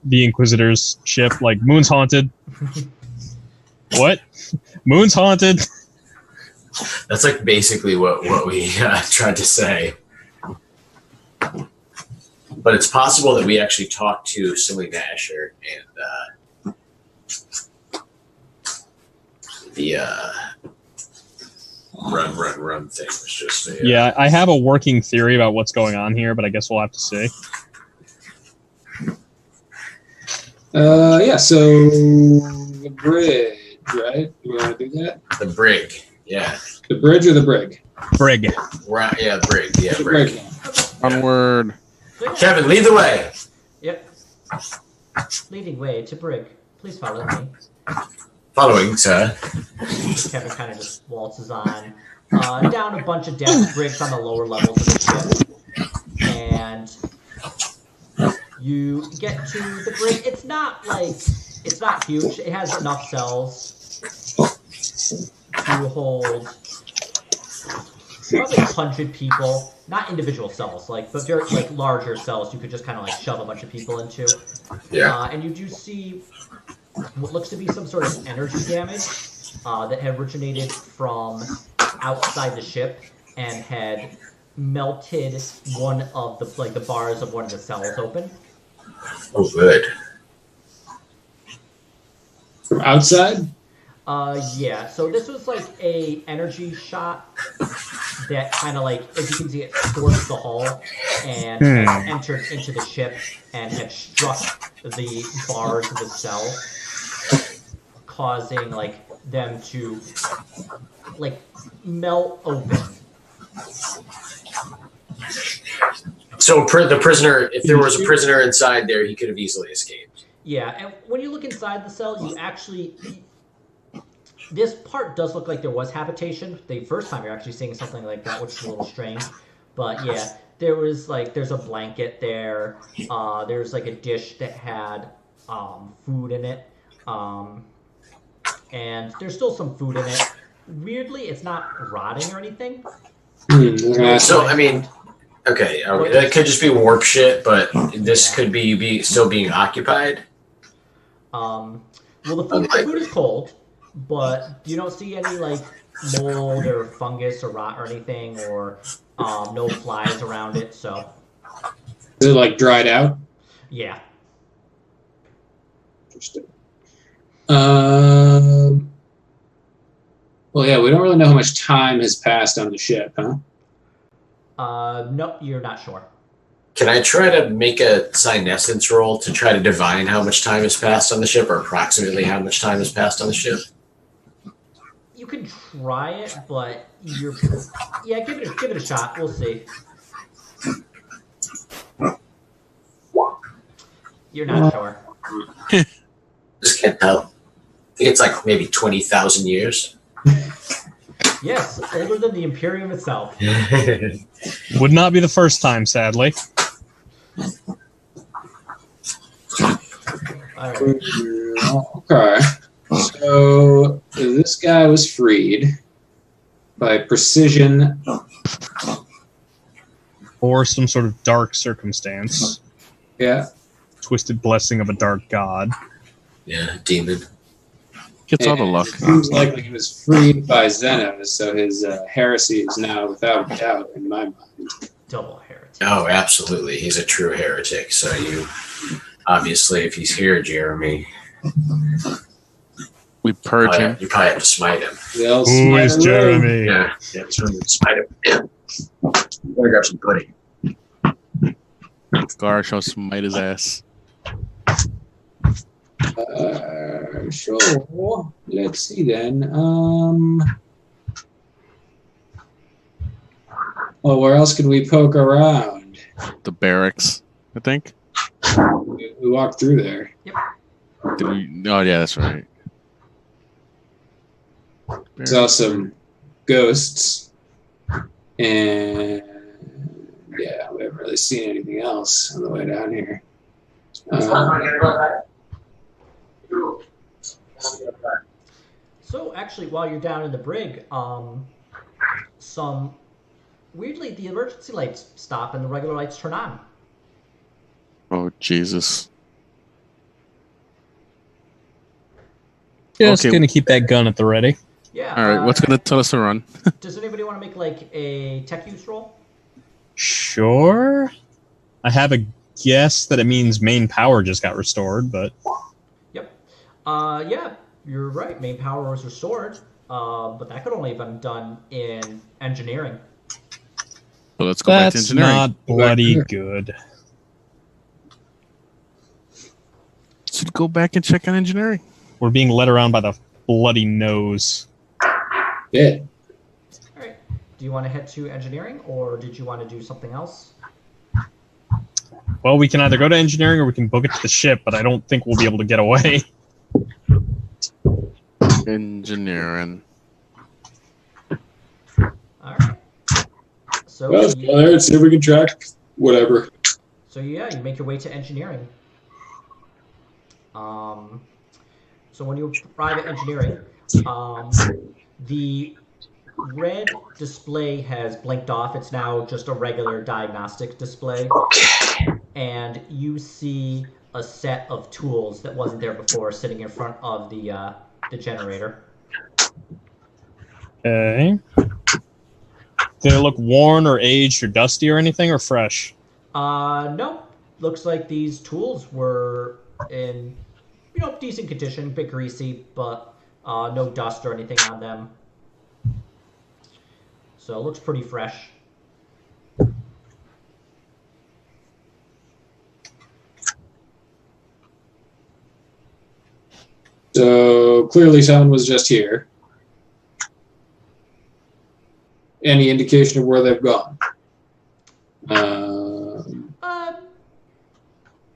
the Inquisitor's ship. Like, Moon's haunted. What? Moon's haunted. That's like basically what we tried to say. But it's possible that we actually talked to Selena Asher and the run thing was just a, Yeah, I have a working theory about what's going on here, but I guess we'll have to see. Yeah, so the bridge, right? Do we want to do that? the brig. Yeah. The bridge or the brig? Brig. Yeah, brig. Yeah, The brig. brig. Onward. Kevin, lead the way. Yep. Leading way to brig. Please follow me. Following, sir. Kevin kind of just waltzes on down a bunch of deck bricks on the lower levels of the ship, and you get to the brig. It's not huge. It has enough cells to hold probably 100 people. Not individual cells, but very larger cells. You could just kind of shove a bunch of people into. Yeah. And you do see what looks to be some sort of energy damage that had originated from outside the ship and had melted one of the bars of one of the cells open. Oh, good. From outside? Yeah. So this was a energy shot that kind of as you can see, it scorched the hull and had entered into the ship and had struck the bars of the cell, causing them to melt open. So the prisoner, if there was a prisoner inside there, he could have easily escaped. Yeah, and when you look inside the cell, you actually... This part does look like there was habitation. The first time you're actually seeing something like that, which is a little strange. But yeah, there was there's a blanket there. There's a dish that had food in it. And there's still some food in it. Weirdly, it's not rotting or anything. So, I mean, okay, that could just be warp shit, but this could be still being occupied. Well, the food is cold, but you don't see any mold or fungus or rot or anything, or no flies around it. So, is it dried out? Yeah. Interesting. Well, yeah, we don't really know how much time has passed on the ship, huh? No, you're not sure. Can I try to make a Psynescence roll to try to divine how much time has passed on the ship, or approximately how much time has passed on the ship? You can try it, but give it a shot. We'll see. You're not sure. Just can't tell. I think it's maybe 20,000 years. Yes, older than the Imperium itself. Would not be the first time, sadly. All right. Okay. So this guy was freed by precision, Or some sort of dark circumstance. yeah, Twisted blessing of a dark god. Yeah, demon. Gets all the luck. Seems like he was freed by Xenos, so his heresy is now without doubt in my mind. Double heretic. Oh, absolutely. He's a true heretic. So Obviously, if he's here, Jeremy, We purge him. you probably have to smite him. Who is Jeremy? Yeah, that's when you smite him. Yeah. Better grab some pudding. Gar shall smite his ass. Sure. Let's see then. Oh, where else can we poke around? The barracks, I think. We walked through there. Did we? Oh yeah, that's right. Saw some ghosts, and yeah, we haven't really seen anything else on the way down here. So actually, while you're down in the brig, weirdly the emergency lights stop and the regular lights turn on. Oh Jesus! Just gonna keep that gun at the ready. Yeah. All right, what's gonna tell us to run? Does anybody want to make like a tech use roll? Sure. I have a guess that it means main power just got restored, but Yep. Yeah, you're right. Main power was restored, but that could only have been done in engineering. So let's go back to that's engineering. not bloody good. Should go back and check on engineering. We're being led around by the bloody nose. Yeah. All right. Do you want to head to engineering, or did you want to do something else? Well, we can either go to engineering or we can book it to the ship, but I don't think we'll be able to get away. Engineering. All right. So, Well, let's go there and see if we can track whatever. so yeah, you make your way to engineering. So when you arrive at engineering, the red display has blinked off. It's now just a regular diagnostic display. Okay. And you see a set of tools that wasn't there before sitting in front of the generator. Okay. Do they look worn or aged or dusty or anything, or fresh? No. Looks like these tools were in, decent condition, a bit greasy, but no dust or anything on them. So it looks pretty fresh. So clearly someone was just here. Any indication of where they've gone?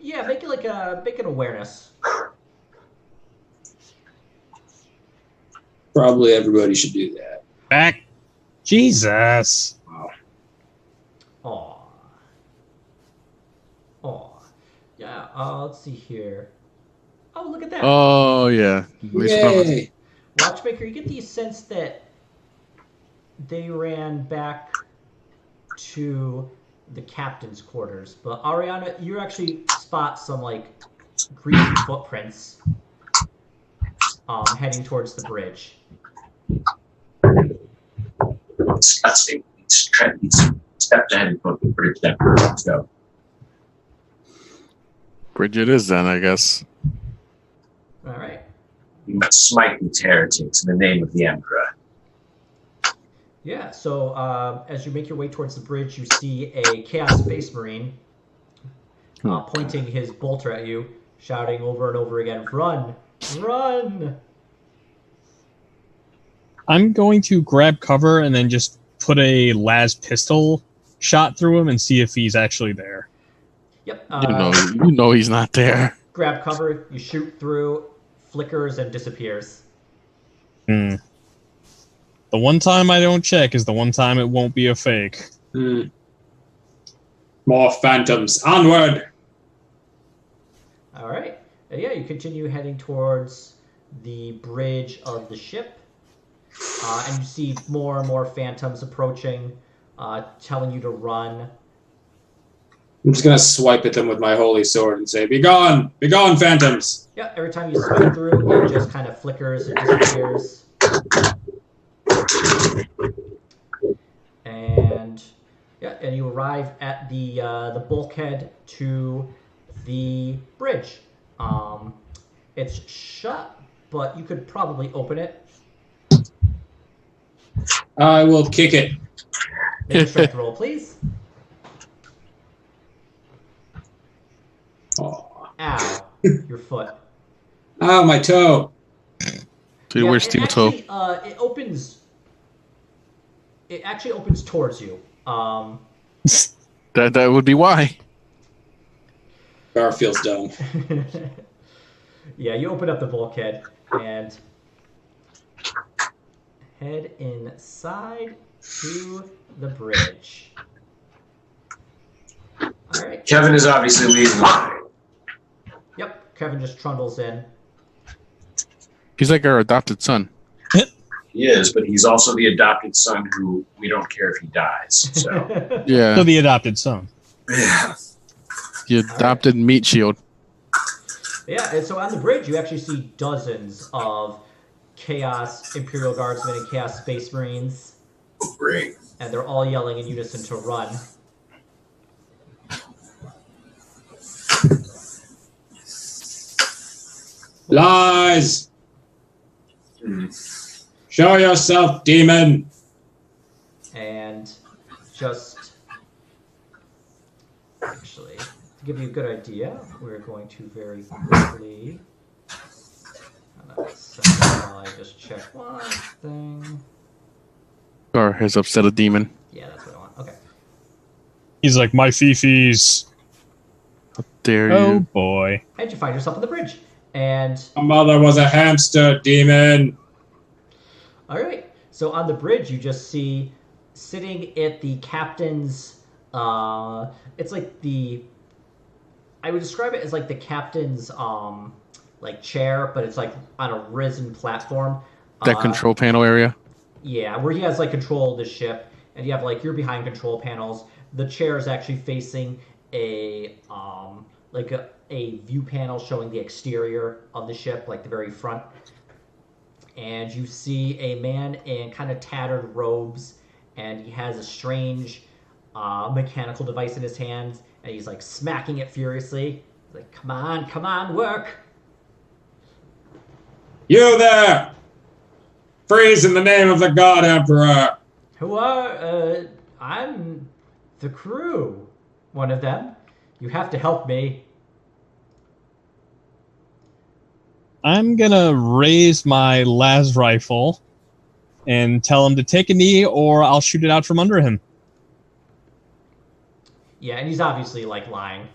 Yeah, make it make an awareness. Probably everybody should do that. Back. Jesus. Aw. Yeah, let's see here. Oh, look at that. Oh yeah. Yay! Watchmaker, you get the sense that they ran back to the captain's quarters. But Ariana, you actually spot some greasy footprints heading towards the bridge. Disgusting. He's stepped ahead and put the bridge down. Let's go. Bridge it is then, I guess. All right. You must smite these heretics in the name of the Emperor. Yeah, so as you make your way towards the bridge, you see a Chaos Space Marine pointing his bolter at you, shouting over and over again, "Run! Run!" I'm going to grab cover and then just put a las pistol shot through him and see if he's actually there. Yep. You know he's not there. Grab cover, you shoot through, flickers, and disappears. The one time I don't check is the one time it won't be a fake. More phantoms. Onward! All right. Yeah, you continue heading towards the bridge of the ship. And you see more and more phantoms approaching, telling you to run. I'm just going to swipe at them with my holy sword and say, "Be gone! Be gone, phantoms!" Yeah, every time you swipe through, it just kind of flickers and disappears. And you arrive at the bulkhead to the bridge. It's shut, but you could probably open it. I will kick it. Make a strength roll, please. Oh. Ow, your foot. Ow, my toe. Dude, where's steel toe? It opens. It actually opens towards you. That would be why. Gar feels dumb. Yeah, you open up the bulkhead and head inside to the bridge. All right. Kevin is obviously leading the way. Yep, Kevin just trundles in. He's like our adopted son. He is, but he's also the adopted son who we don't care if he dies. So Yeah. So the adopted son. yeah. The adopted meat shield. Yeah, and so on the bridge, you actually see dozens of Chaos Imperial Guardsmen and Chaos Space Marines. Great. And they're all yelling in unison to run. Lies! Show yourself, demon! And just... Actually, to give you a good idea, we're going to very quickly... While I just check one thing. Or has upset a demon. Yeah, that's what I want. Okay. He's like, my fifis. How dare you? Oh boy. And you find yourself on the bridge. And... My mother was a hamster, demon! Alright, so on the bridge you just see, sitting at the captain's, it's like the... I would describe it as like the captain's, like chair, but it's like on a risen platform. That control panel area? Yeah, where he has like control of the ship, and you have like you're behind control panels. The chair is actually facing a like a view panel showing the exterior of the ship, like the very front. And you see a man in kind of tattered robes, and he has a strange mechanical device in his hands, and he's like smacking it furiously. He's like, come on, work. You there! Freeze in the name of the God Emperor! Who are, I'm the crew. One of them. You have to help me. I'm gonna raise my las rifle and tell him to take a knee or I'll shoot it out from under him. Yeah, and he's obviously, like, lying.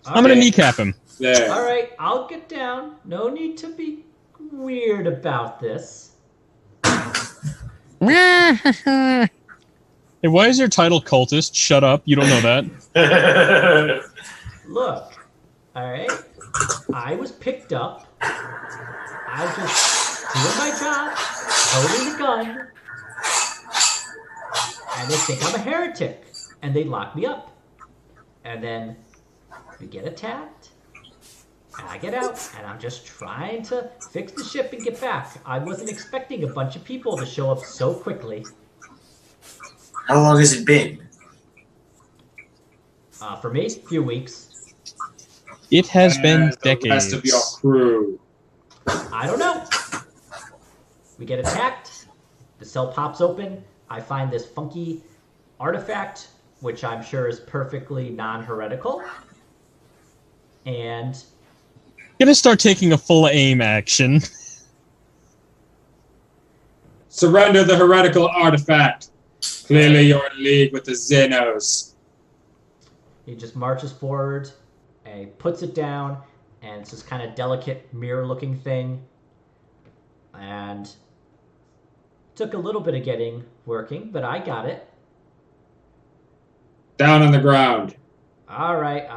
I'm gonna kneecap him. There. All right, I'll get down. No need to be weird about this. Hey, why is your title cultist? Shut up. You don't know that. Look, all right, I was picked up. I was just doing my job, holding the gun, and they think I'm a heretic, and they lock me up. And then we get attacked, and I get out, and I'm just trying to fix the ship and get back. I wasn't expecting a bunch of people to show up so quickly. How long has it been? For me, a few weeks. It has been The decades. rest of your crew. I don't know. We get attacked. The cell pops open. I find this funky artifact, which I'm sure is perfectly non-heretical. And Gonna start taking a full aim action. Surrender the heretical artifact. Clearly you're in league with the Xenos. he just marches forward and he puts it down, and it's this kind of delicate mirror-looking thing. And took a little bit of getting working, but I got it. Down on the ground. All right.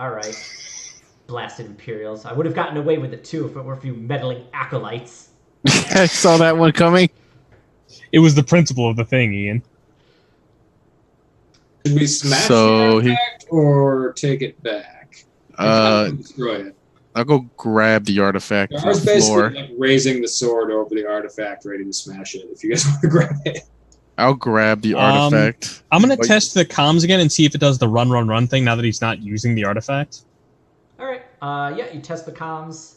Blasted Imperials. I would have gotten away with it too if it were for you meddling acolytes. I saw that one coming. It was the principle of the thing, Ian. Should we smash So the artifact or take it back? Destroy it. I'll go grab the artifact from Gar's the floor. basically like raising the sword over the artifact, ready to smash it. If you guys want to grab it. I'll grab the artifact. I'm gonna test the comms again and see if it does the run thing now that he's not using the artifact. All right. Yeah, you test the comms.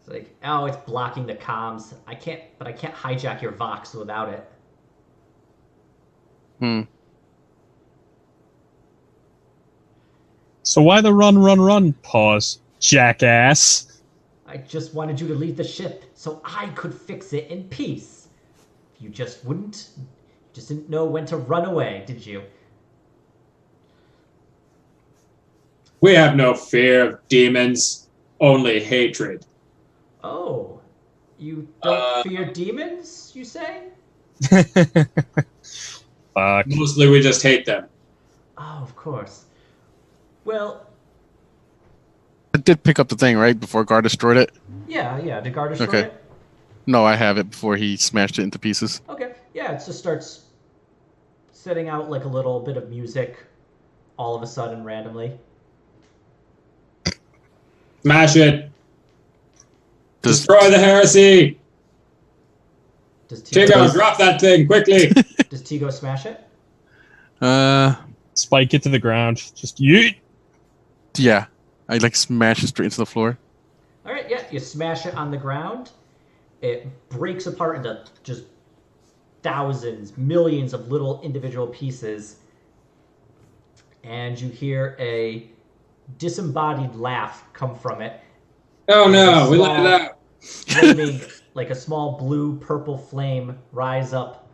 It's like, oh, it's blocking the comms. I can't hijack your Vox without it. So why the run? Pause. Jackass. I just wanted you to leave the ship so I could fix it in peace. You just wouldn't. You just didn't know when to run away, did you? We have no fear of demons, only hatred. Oh, you don't fear demons, you say? Fuck. Mostly we just hate them. Oh, of course. Well, I did pick up the thing, right? Before Gar destroyed it? yeah, did Gar destroy Okay. it? No, I have it before he smashed it into pieces. Okay, yeah, it just starts setting out like a little bit of music all of a sudden randomly. Smash it! Does, Destroy the heresy! Does Tigo, drop that thing, quickly! Does Tigo smash it? Spike it to the ground. Just yeet. Yeah. I like smash it straight into the floor. All right, yeah, you smash it on the ground. It breaks apart into just thousands, millions of little individual pieces. And you hear a disembodied laugh come from it. Oh no, we let it out. Flaming, like a small blue purple flame rise up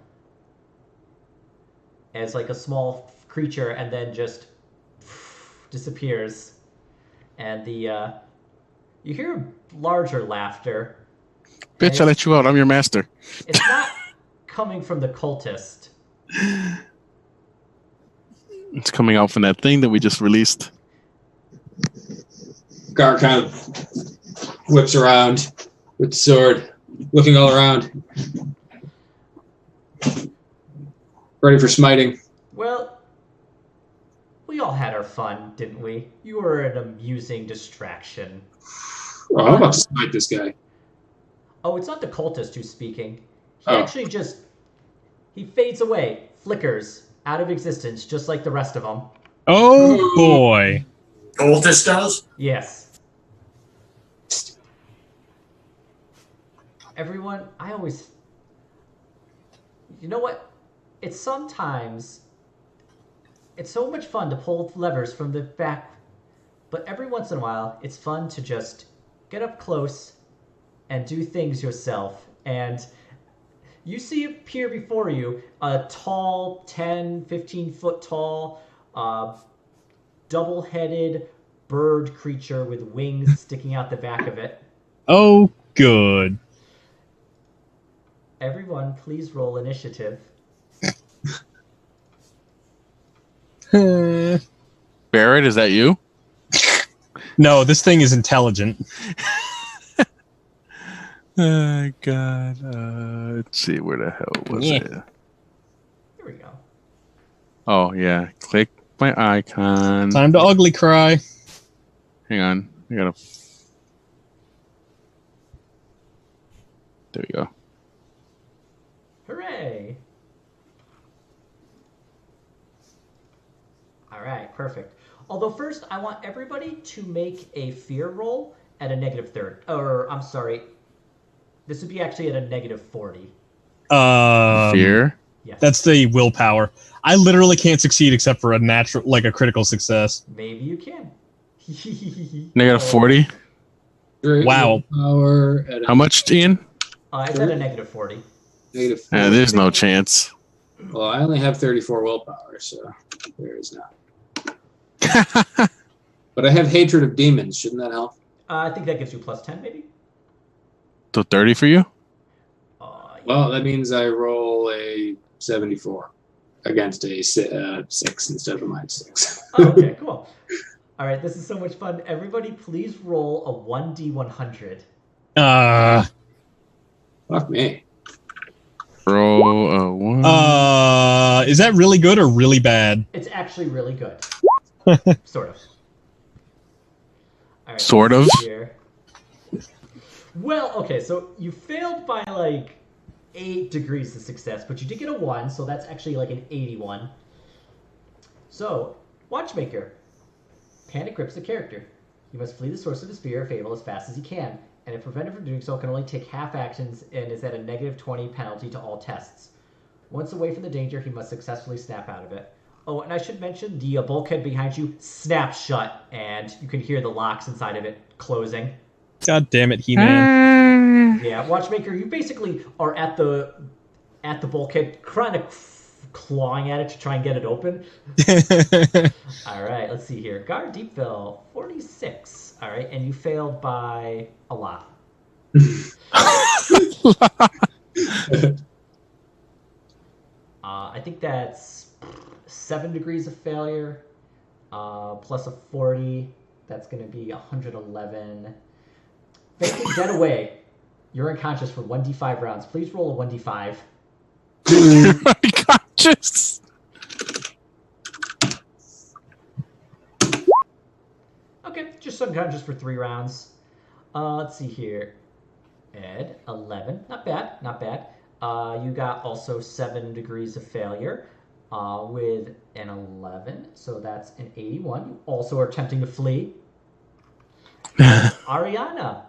as like a small creature and then just disappears. And the you hear larger laughter. Bitch, I let you out. I'm your master. It's not coming from the cultist. It's coming out from that thing that we just released. Gar kind of whips around with the sword, looking all around. Ready for smiting. Well, we all had our fun, didn't we? You were an amusing distraction. Oh, I'm about to smite this guy. Oh, it's not the cultist who's speaking. He actually just... He fades away, flickers, out of existence, just like the rest of them. Oh boy. Cultist does? Yes. Everyone, I always... You know what? It's sometimes... It's so much fun to pull levers from the back, but every once in a while, it's fun to just get up close and do things yourself. And you see appear before you a tall, 10, 15-foot tall, double-headed bird creature with wings sticking out the back of it. Oh, good. Everyone, please roll initiative. Barrett, is that you? No, this thing is intelligent. Oh, God. Let's see, where the hell was it? Here we go. Oh, yeah. Click my icon. Time to ugly cry. Hang on. I gotta... There we go. Hooray! All right, perfect. Although first, I want everybody to make a fear roll at a -30. Or, I'm sorry, this would be actually at a -40. Fear? Yes. That's the willpower. I literally can't succeed except for a natural, like a critical success. Maybe you can. -40? Wow. Power at How much, Ian? It's at a -40. -40. There's no chance. Well, I only have 34 willpower, so there is not. But I have hatred of demons. Shouldn't that help? I think that gives you +10, maybe? So 30 for you? Yeah. Well, that means I roll a 74 against a 6 instead of a -6. Oh, okay, cool. All right, this is so much fun. Everybody, please roll a 1d100. Fuck me. Roll a 1. Is that really good or really bad? It's actually really good. Sort of. All right, Sort of? here. Well, okay, so you failed by like 8 degrees of success, but you did get a 1, so that's actually like an 81. So, Watchmaker. Panic grips the character. You must flee the source of his fear or fable as fast as you can, and if prevented from doing so, can only take half actions and is at a -20 penalty to all tests. Once away from the danger, he must successfully snap out of it. Oh, and I should mention, the bulkhead behind you snaps shut, and you can hear the locks inside of it closing. God damn it, He-Man. Yeah, Watchmaker, you basically are at the bulkhead, kind of clawing at it to try and get it open. All right, let's see here. Guard deep fill, 46. All right, and you failed by a lot. I think that's 7 degrees of failure, plus a 40. That's going to be 111. Fainting dead away. You're unconscious for 1d5 rounds. Please roll a 1d5. Unconscious. Okay, just unconscious for 3 rounds. Let's see here. Ed, 11. Not bad, not bad. You got also 7 degrees of failure with an 11. So that's an 81. You also are attempting to flee. Ariana.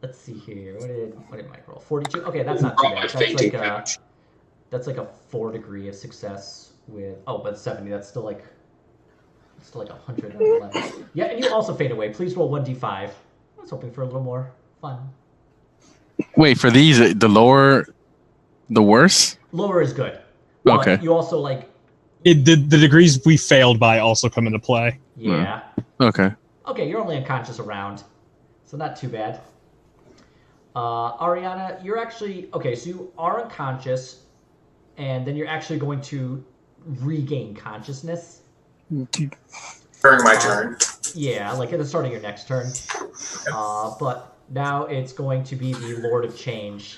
Let's see here. What did Mike roll? 42. Okay, that's not too bad. That's like a 4 degree of success with but 70. That's still like 111. Yeah, and you also fade away. Please roll 1d5. I was hoping for a little more fun. Wait, for these, the lower, the worse? Lower is good. But Okay. you also The degrees we failed by also come into play. yeah. Okay. Okay, you're only unconscious a round, so not too bad. Ariana, you're actually okay. So you are unconscious, and then you're actually going to regain consciousness. During my turn. Yeah, like at the start of your next turn. But now it's going to be the Lord of Change.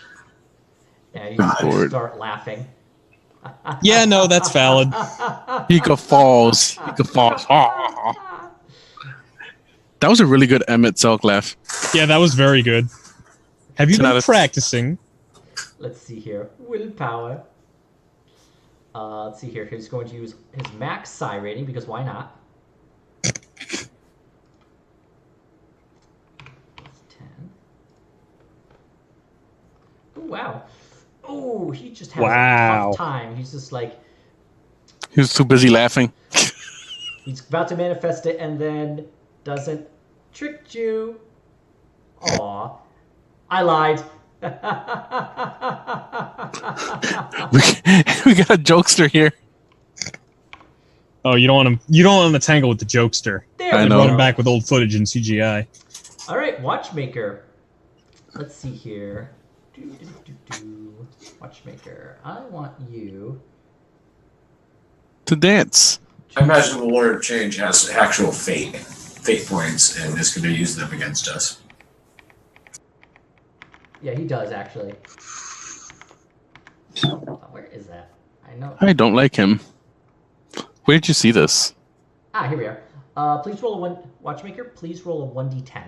And you can start laughing. Yeah, no, that's valid. He falls. That was a really good Emmett Selk laugh. Yeah, that was very good. Have you It's not been a- practicing? Let's see here. Willpower. Let's see here. He's going to use his max psi rating because why not? 10. Oh, wow. Oh, he just has a tough time. He's just like, He was too busy laughing. he's about to manifest it and then doesn't. Tricked you. Aw. I lied. We got a jokester here. Oh, you don't want to tangle with the jokester. There I we know. Run go. him back with old footage and CGI. All right, Watchmaker. Let's see here. Watchmaker. I want you. To dance. I imagine the Lord of Change has actual fate points, and is going to use them against us. Yeah, he does actually. Where is that? I know. I don't like him. Where did you see this? Here we are. Please roll a Watchmaker. Please roll a 1d10.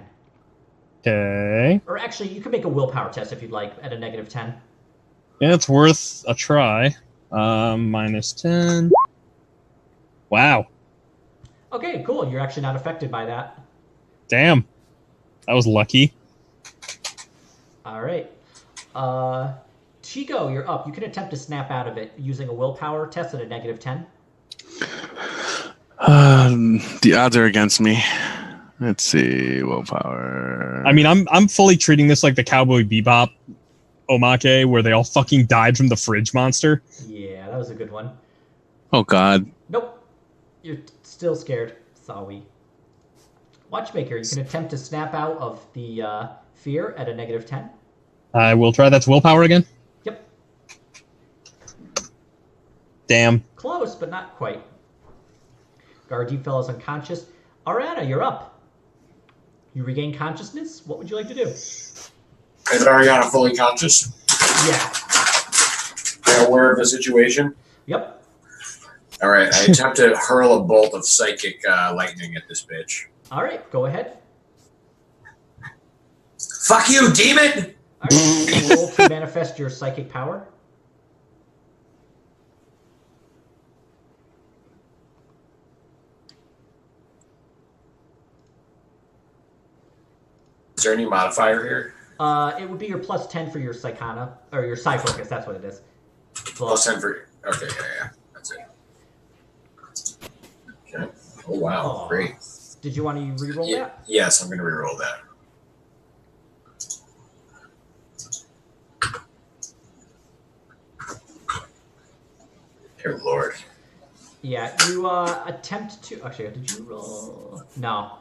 Okay. Or actually, you can make a willpower test if you'd like at a -10. Yeah, it's worth a try. -10. Wow. Okay, cool. You're actually not affected by that. Damn. That was lucky. All right. Chico, you're up. You can attempt to snap out of it using a willpower test at a -10. The odds are against me. Let's see. Willpower. I mean, I'm fully treating this like the Cowboy Bebop Omake, where they all fucking died from the fridge monster. Yeah, that was a good one. Oh, God. Nope. You're still scared. Sorry. Watchmaker, you can attempt to snap out of the fear at a -10. I will try. That's willpower again? Yep. Damn. Close, but not quite. Guardian fell is unconscious. Ariana, you're up. You regain consciousness. What would you like to do? Is Ariana fully conscious? Yeah. Are you aware of the situation? Yep. All right, I attempt to hurl a bolt of psychic lightning at this bitch. All right, go ahead. Fuck you, demon! All right, roll to manifest your psychic power. Is there any modifier here? It would be your plus 10 for your psychana, or your psi focus, that's what it is. Plus 10 for... Okay, yeah. That's it. Okay. Oh, wow. Aw. Great. Did you want to re-roll that? Yes, I'm going to re-roll that. Dear Lord. Yeah, you attempt to... Actually, did you roll... No.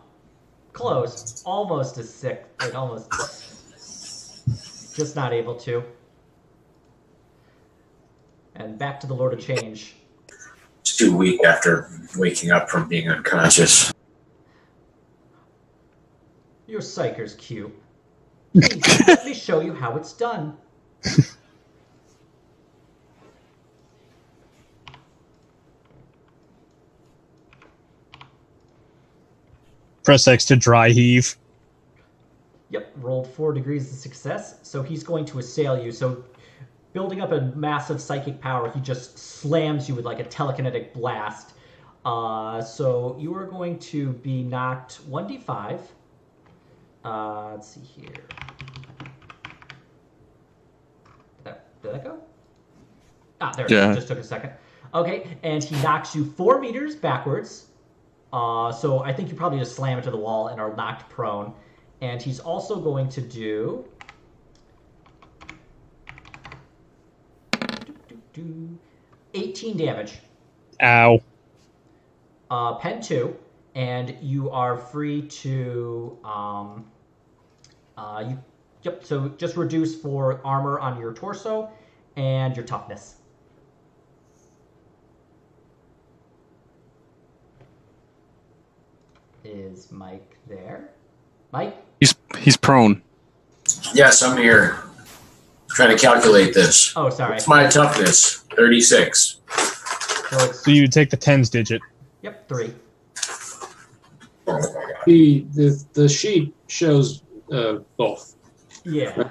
Close. Almost a 6. Like, almost. Just not able to. And back to the Lord of Change. It's too weak after waking up from being unconscious. Your psyker's cute. Please, let me show you how it's done. Press X to dry heave. Yep, rolled 4 degrees of success, so he's going to assail you. So building up a massive psychic power, he just slams you with like a telekinetic blast. So you are going to be knocked 1d5. Let's see here. Did that go? Ah, there it is. It just took a second. Okay, and he knocks you 4 meters backwards. So I think you probably just slam into the wall and are knocked prone. And he's also going to do 18 damage. Ow. Pen 2, and you are free to so just reduce for armor on your torso and your toughness. Is Mike there? Mike? He's prone. Yes, I'm here. Trying to calculate this. Oh, sorry. What's my toughness? 36. So you take the tens digit. Yep, 3. Oh my god. The sheet shows both. Yeah.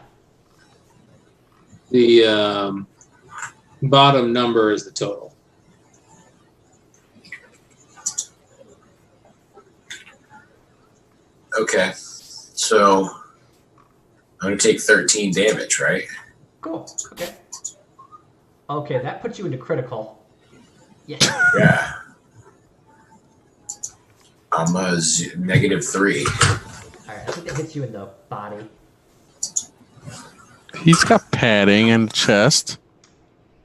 The bottom number is the total. Okay. So I'm going to take 13 damage, right? Cool. Okay. Okay, that puts you into critical. Yeah. Yeah. I'm a -3. Alright, I think that hits you in the body. He's got padding and chest.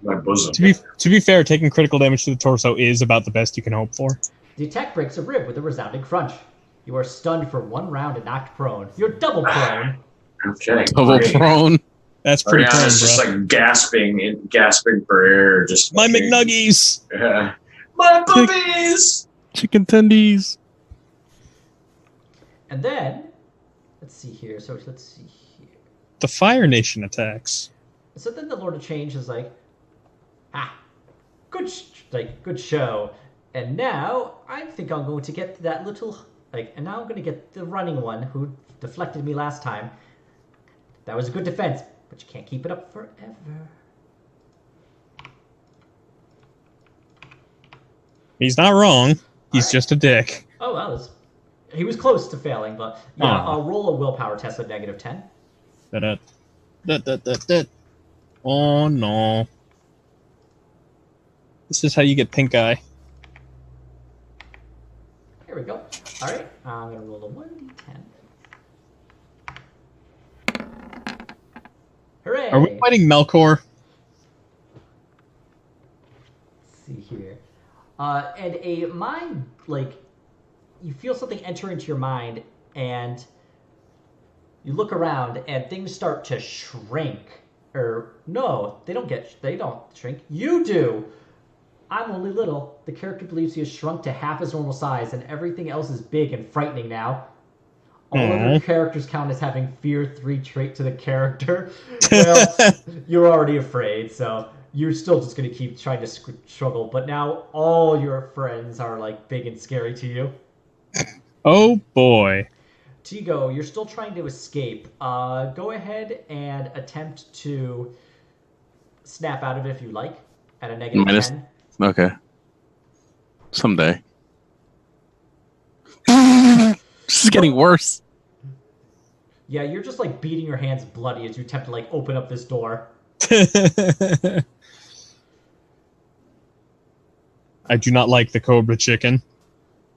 My bosom. To be fair, taking critical damage to the torso is about the best you can hope for. The attack breaks a rib with a resounding crunch. You are stunned for 1 round and knocked prone. You're double prone. Okay. Double great. prone. That's pretty Ariana's prone, just bro. like gasping for air. Just My fucking- McNuggies! Yeah. My puppies! Chicken tendies. And then, let's see here. So let's see here. The Fire Nation attacks. So then the Lord of Change is like, good show. And now I think I'm going to get that little and now I'm going to get the running one who deflected me last time. That was a good defense, but you can't keep it up forever. He's not wrong. He's just a dick. Oh well, he was close to failing, but yeah, I'll roll a willpower test of -10. Oh no. This is how you get pink eye. Here we go. All right, I'm gonna roll a 1d10. Hooray! Are we fighting Melkor? Let's see here. And a mind, you feel something enter into your mind, and you look around, and things start to shrink. Or no, they don't shrink. You do. I'm only little. The character believes he has shrunk to half his normal size, and everything else is big and frightening now. All other characters count as having fear 3 trait to the character. Well, you're already afraid, so you're still just going to keep trying to struggle. But now all your friends are big and scary to you. Oh boy. Tigo, you're still trying to escape. Go ahead and attempt to snap out of it if you like at a negative Minus- 10. Okay. Someday. This is getting worse. Yeah, you're just like beating your hands bloody as you attempt to like open up this door. I do not like the Cobra Chicken.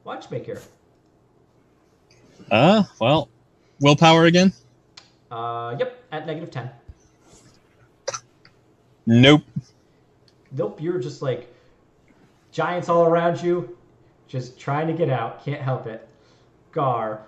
Watch maker. Well, willpower again? Yep, at negative 10. Nope. Nope, you're just like giants all around you, just trying to get out. Can't help it. Gar.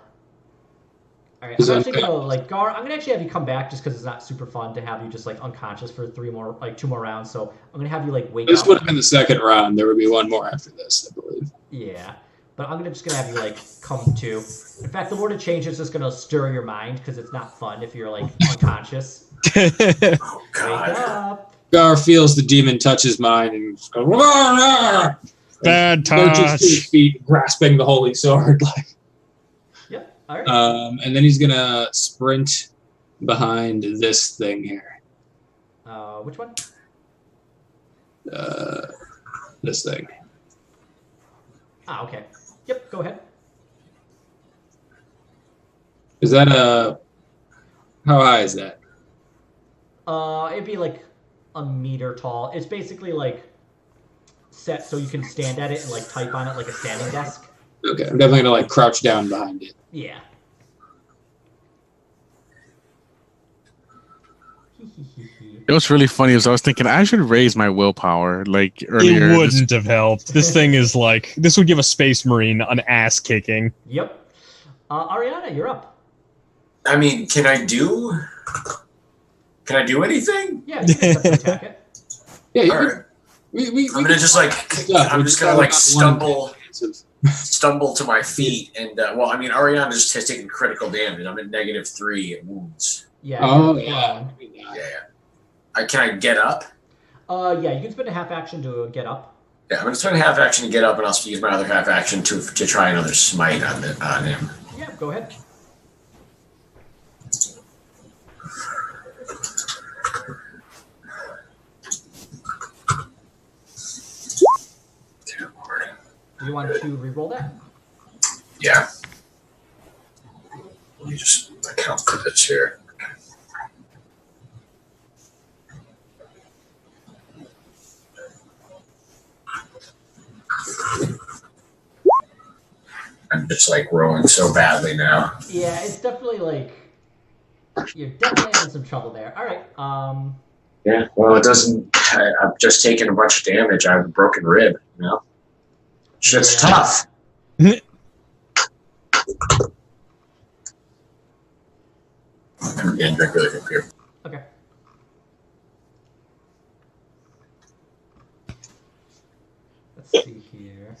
All right, I'm actually gonna Gar. I'm gonna actually have you come back just because it's not super fun to have you just like unconscious for 2 more rounds. So I'm gonna have you like wake up. This would have been the second round. There would be one more after this, I believe. Yeah, but I'm just gonna have you like come to. In fact, the more to change is just gonna stir your mind because it's not fun if you're like unconscious. Oh Wake God. up. Gar feels the demon touch his mind and goes, Bad lurches to touch. his feet, grasping the holy sword. Yep. All right. And then he's gonna sprint behind this thing here. Which one? This thing. Ah, okay. Yep. Go ahead. Is that how high is that? It'd be like a meter tall. It's basically like set so you can stand at it and like type on it like a standing desk. Okay, I'm definitely gonna like crouch down behind it. Yeah. You know what's really funny is I was thinking I should raise my willpower like earlier. It wouldn't have helped. This thing is like, this would give a Space Marine an ass kicking. Yep. Ariana, you're up. I mean, can I do anything? Yeah, you can attempt to attack it. Yeah, you All can- right. we I'm gonna just like I'm just gonna like stumble to my feet and well, I mean, Ariana just has taken critical damage. I'm at -3 at wounds. Yeah. Oh you're yeah. prone. Yeah. Can I get up? Yeah, you can spend a half action to get up. Yeah, I'm gonna spend a half action to get up, and I'll use my other half action to try another smite on him. Yeah, go ahead. Dear Lord. Do you want to re-roll that? Yeah. Let me just account for this here. I'm just like rolling so badly now. Yeah, it's definitely like you're definitely having some trouble there. All right. Yeah. Well, it doesn't. I've just taken a bunch of damage. I have a broken rib. You know, shit's Yeah. tough. I'm getting drink really quick here. Okay. Let's see here.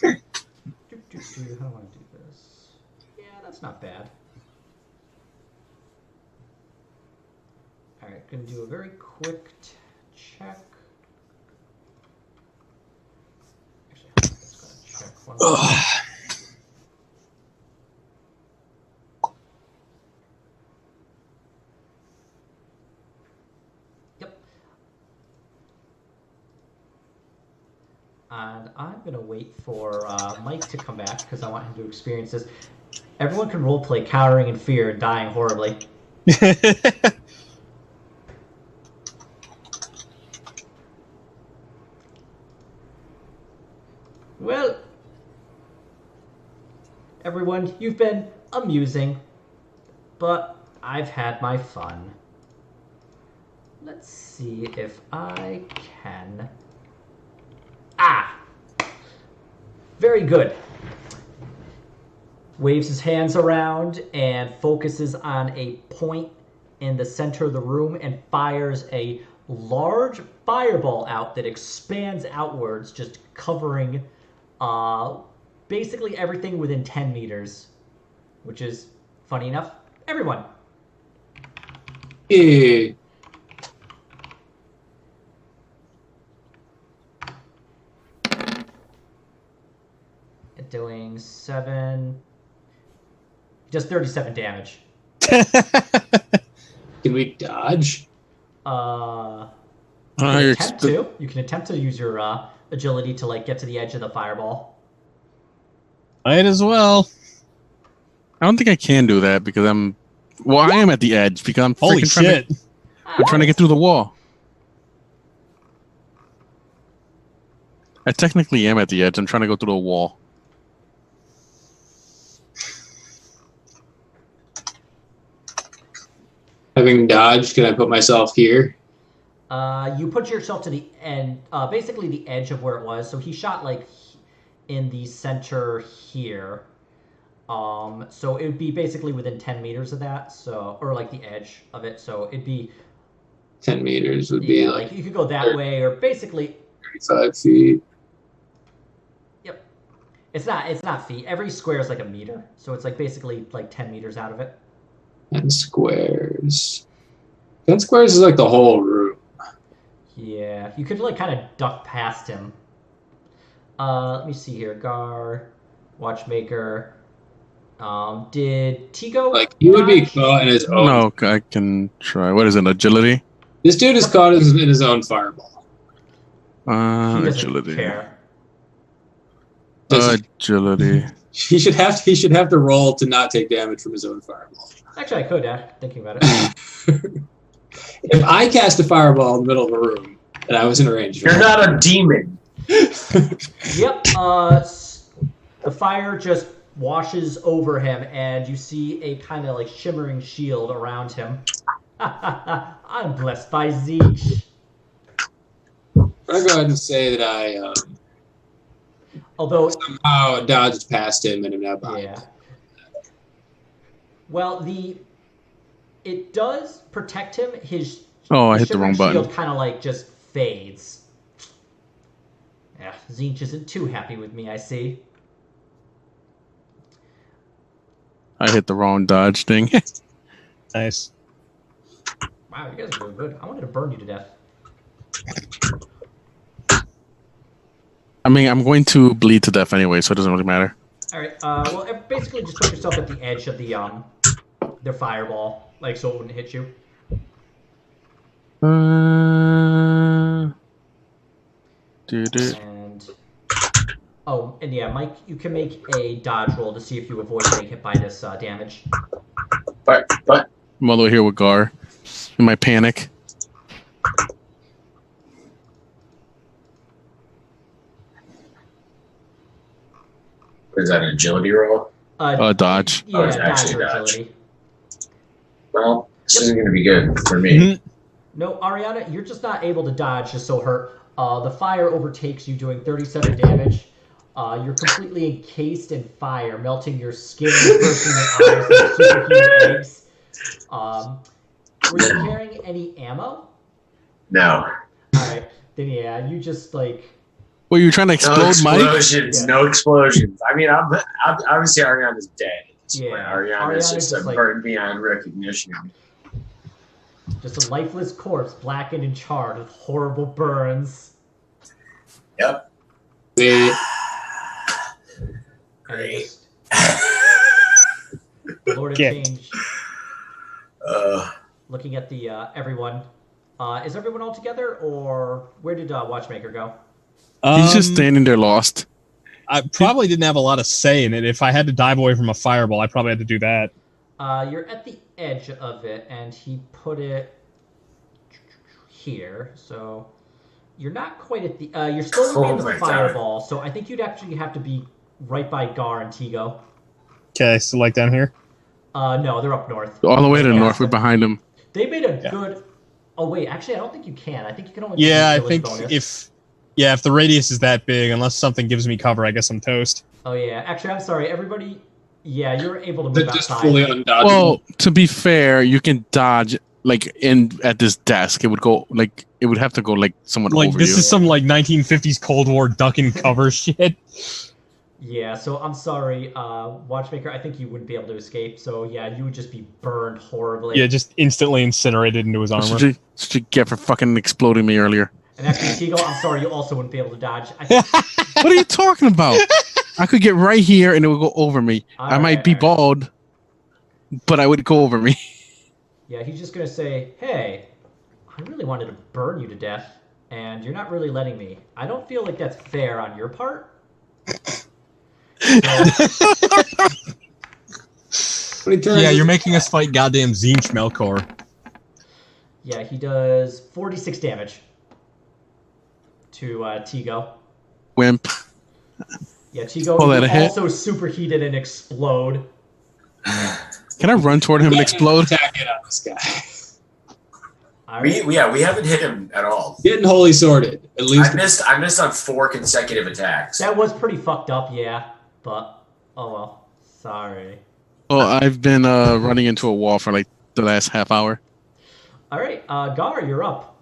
How do I want to do this? Yeah, that's not bad. All right, gonna do a very quick check. Actually, I'm just gonna check one more. Yep. And I'm gonna wait for Mike to come back because I want him to experience this. Everyone can roleplay cowering in fear and dying horribly. Well, everyone, you've been amusing, but I've had my fun. Let's see if I can... Ah! Very good. Waves his hands around and focuses on a point in the center of the room and fires a large fireball out that expands outwards, just covering basically everything within 10 meters, which is, funny enough, everyone. Yeah. Doing 7, Just 37 damage. Can we dodge? You can attempt to. You can attempt to use your agility to like get to the edge of the fireball. Might as well. I don't think I can do that because I'm. Well, I am at the edge because I'm Holy freaking shit. I'm trying to get through the wall. I technically am at the edge. I'm trying to go through the wall. Having dodged, can I put myself here? You put yourself to the end, basically the edge of where it was. So he shot like in the center here. So it would be basically within 10 meters of that. So, or like the edge of it. So it'd be 10 meters would be like you could go that way, or basically 35 feet. Yep. It's not feet. Every square is like a meter. So it's like basically like 10 meters out of it. 10 squares. 10 squares is like the whole room. Yeah, you could like kind of duck past him. Let me see here. Gar, Watchmaker. Did Tigo? Like he would be caught in his own. No, I can try. What is it? Agility? This dude is caught in his own fireball. He doesn't Agility. care. Agility. He should have to roll to not take damage from his own fireball. Actually, I could. Thinking about it. If I cast a fireball in the middle of a room and I was in range, you're not a demon. Yep. The fire just washes over him, and you see a kind of like shimmering shield around him. I'm blessed by Zeech. I'm gonna go ahead and say that I Although somehow dodged past him and am now behind. Yeah. Well, it does protect him. His I hit the wrong button. shield kind of like just fades. Yeah, Zeech isn't too happy with me, I see. I hit the wrong dodge thing. Nice. Wow, you guys are doing good. I wanted to burn you to death. I mean, I'm going to bleed to death anyway, so it doesn't really matter. All right. Well, basically, just put yourself at the edge of their fireball, like so it wouldn't hit you. And yeah, Mike, you can make a dodge roll to see if you avoid getting hit by this damage. But I'm all the way here with Gar in my panic. is that an agility roll? Dodge. Yeah, it's dodge actually or dodge. agility. Well, this isn't going to be good for me. No, Ariana, you're just not able to dodge, just so hurt. The fire overtakes you, doing 37 damage. You're completely encased in fire, melting your skin, bursting your eyes like superhuman eggs. Were you carrying any ammo? No. Alright, then yeah, you just like... Were you trying to explode, Mike? No explosions. Yeah. No explosions. I mean, I'm obviously Ariana's dead. Yeah, Ariana's just a like, bird beyond recognition. Just a lifeless corpse, blackened and charred with horrible burns. Yep. Great. Lord of Get. Change. Looking at the everyone. Is everyone all together, or where did Watchmaker go? He's just standing there lost. I probably didn't have a lot of say in it. If I had to dive away from a fireball, I probably had to do that. You're at the edge of it, and he put it here, so you're not quite at the... you're still going to be in the fireball, so I think you'd actually have to be right by Gar and Tigo. Okay, so like down here? No, they're up north. All the way to the north, we're behind him. They made a good... Oh, wait, actually, I don't think you can. I think you can only... Yeah, I think if the radius is that big, unless something gives me cover, I guess I'm toast. Oh, yeah. Actually, I'm sorry. Everybody... Yeah, you're able to move just outside. fully undodgeable. Well, to be fair, you can dodge like at this desk. It would go like it would have to go like someone Like over this you. is some like 1950s Cold War duck and cover shit. Yeah, so I'm sorry, Watchmaker, I think you wouldn't be able to escape, so yeah, you would just be burned horribly. Yeah, just instantly incinerated into his armor. What should you get for fucking exploding me earlier? And actually, Teagle, I'm sorry, you also wouldn't be able to dodge. What are you talking about? I could get right here and it would go over me. I might be bald. but I would go over me. Yeah, he's just gonna say, "Hey, I really wanted to burn you to death, and you're not really letting me. I don't feel like that's fair on your part." So, Yeah, you're making us fight goddamn Zinch Melkor. yeah, he does 46 damage to Tigo. Wimp. Yeah, Tigo Call that a hit? also superheated and explode. Can I run toward him and explode? Attack it on this guy. All right. We haven't hit him at all. Getting holy sworded. At least I missed on 4 consecutive attacks. That was pretty fucked up, yeah. But, oh well. Sorry. Oh, I've been running into a wall for like the last half hour. All right, Gar, you're up.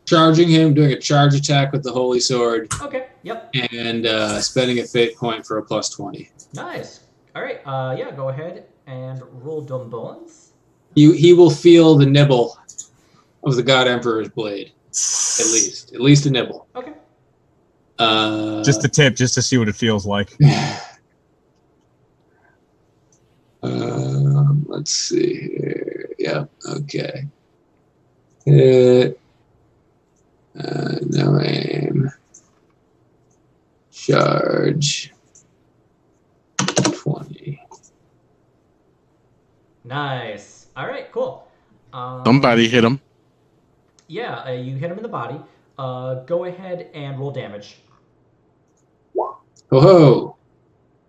charging him, doing a charge attack with the holy sword, Okay, yep. and spending a fate point for a plus 20. Nice. All right, yeah, go ahead and roll dumb bones. He will feel the nibble of the God Emperor's blade, at least a nibble. Okay. Just a tip, just to see what it feels like. Let's see here. Yep. Okay. No aim. Charge. 20. Nice. All right, cool. Somebody hit him. Yeah, you hit him in the body. Go ahead and roll damage. Oh ho!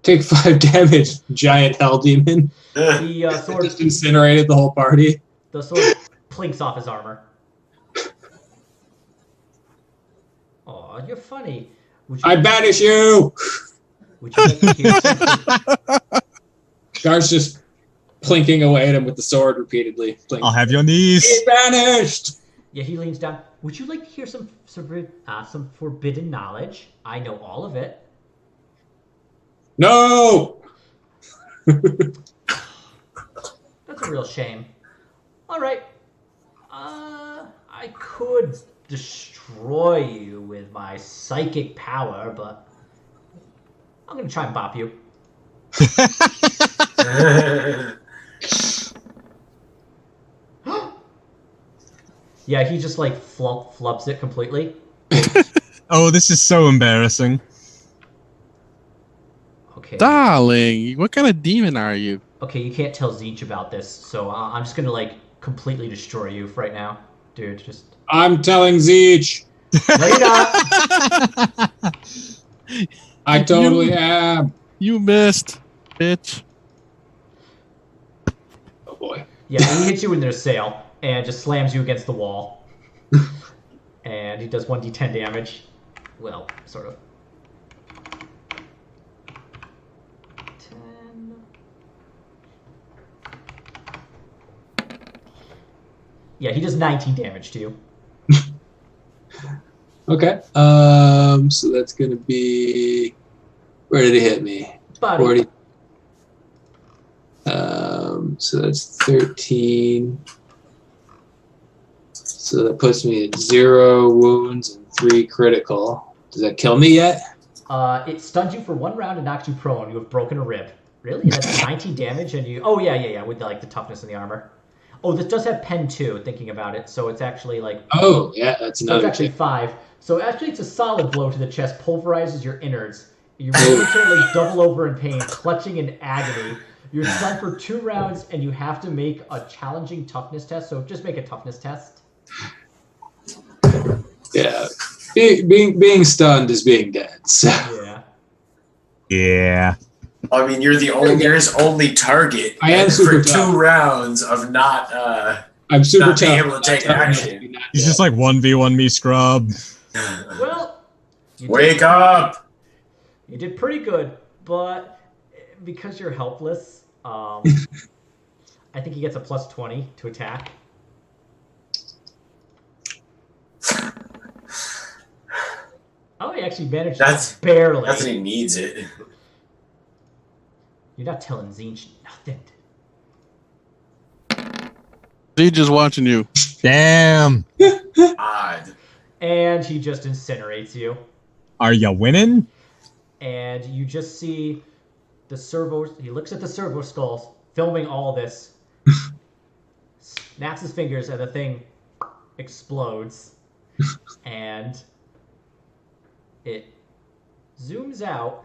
Take 5 damage, giant hell demon. The sword Just incinerated the whole party. The sword plinks off his armor. Aw, you're funny. I banish you! Would you like to hear something? Gar's just plinking away at him with the sword repeatedly. Plink. I'll have your knees. He's banished! Yeah, he leans down. Would you like to hear some forbidden knowledge? I know all of it. No! That's a real shame. All right. I could destroy you with my psychic power, but I'm gonna try and bop you. Yeah, he just like flubs it completely. Oh, this is so embarrassing. Okay. Darling, what kind of demon are you? Okay, you can't tell Zeech about this, so I'm just gonna like completely destroy you right now, dude. Just. I'm telling Zeech. No, you're not. I totally am. You missed, bitch. Oh boy. Yeah, he hits you in their sail and just slams you against the wall. And he does 1d10 damage. Well, sort of. 10. Yeah, he does 19 damage to you. Okay. So that's gonna be. Where did he hit me? Body. 40. So that's 13. So that puts me at 0 wounds and 3 critical. Does that kill me yet? It stuns you for 1 round and knocks you prone. You have broken a rib. Really? That's 19 damage and you... Oh, yeah, with like the toughness and the armor. Oh, this does have pen too, thinking about it. So it's actually like... Oh, yeah, that's So another it's actually kick. 5. So actually it's a solid blow to the chest. Pulverizes your innards. You momentarily double over in pain, clutching in agony. You're stunned for 2 rounds and you have to make a challenging toughness test. So just make a toughness test. Yeah. Being stunned is being dead. So. Yeah. Yeah. I mean, you're his only target. I am and super for tough. 2 rounds of not I'm super not being tough. able to take action. He's just like 1v1 me scrub. Well, you Wake up! You did pretty good, but because you're helpless, I think he gets a plus 20 to attack. Oh, he actually managed to barely. That's when he needs it. You're not telling Zinch nothing. He's just watching you. Damn. Odd. And he just incinerates you. Are ya winning? And you just see the servo. He looks at the servo skulls, filming all this, snaps his fingers, and the thing explodes. And it zooms out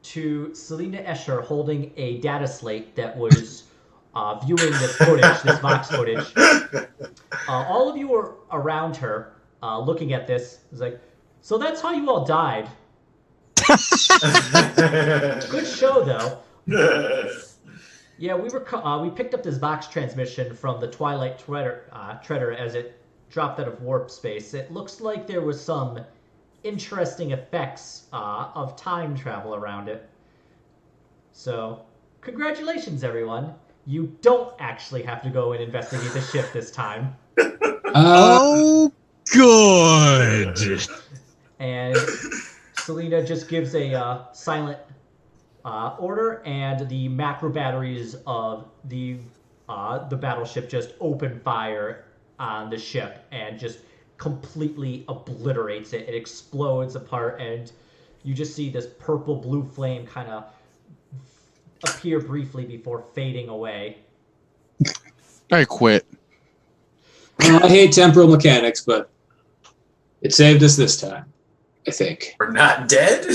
to Selena Escher holding a data slate that was viewing this footage, this Vox footage. All of you were around her, looking at this. It's like, so that's how you all died. Good show, though. Yeah, we picked up this Vox transmission from the Twilight treader as it dropped out of warp space. It looks like there was some interesting effects of time travel around it. So, congratulations, everyone. You don't actually have to go and investigate the ship this time. Oh, good. And Selena just gives a silent order, and the macro batteries of the battleship just open fire on the ship and just completely obliterates it. It explodes apart, and you just see this purple-blue flame kind of appear briefly before fading away. I quit. I hate temporal mechanics, but it saved us this time, I think. We're not dead?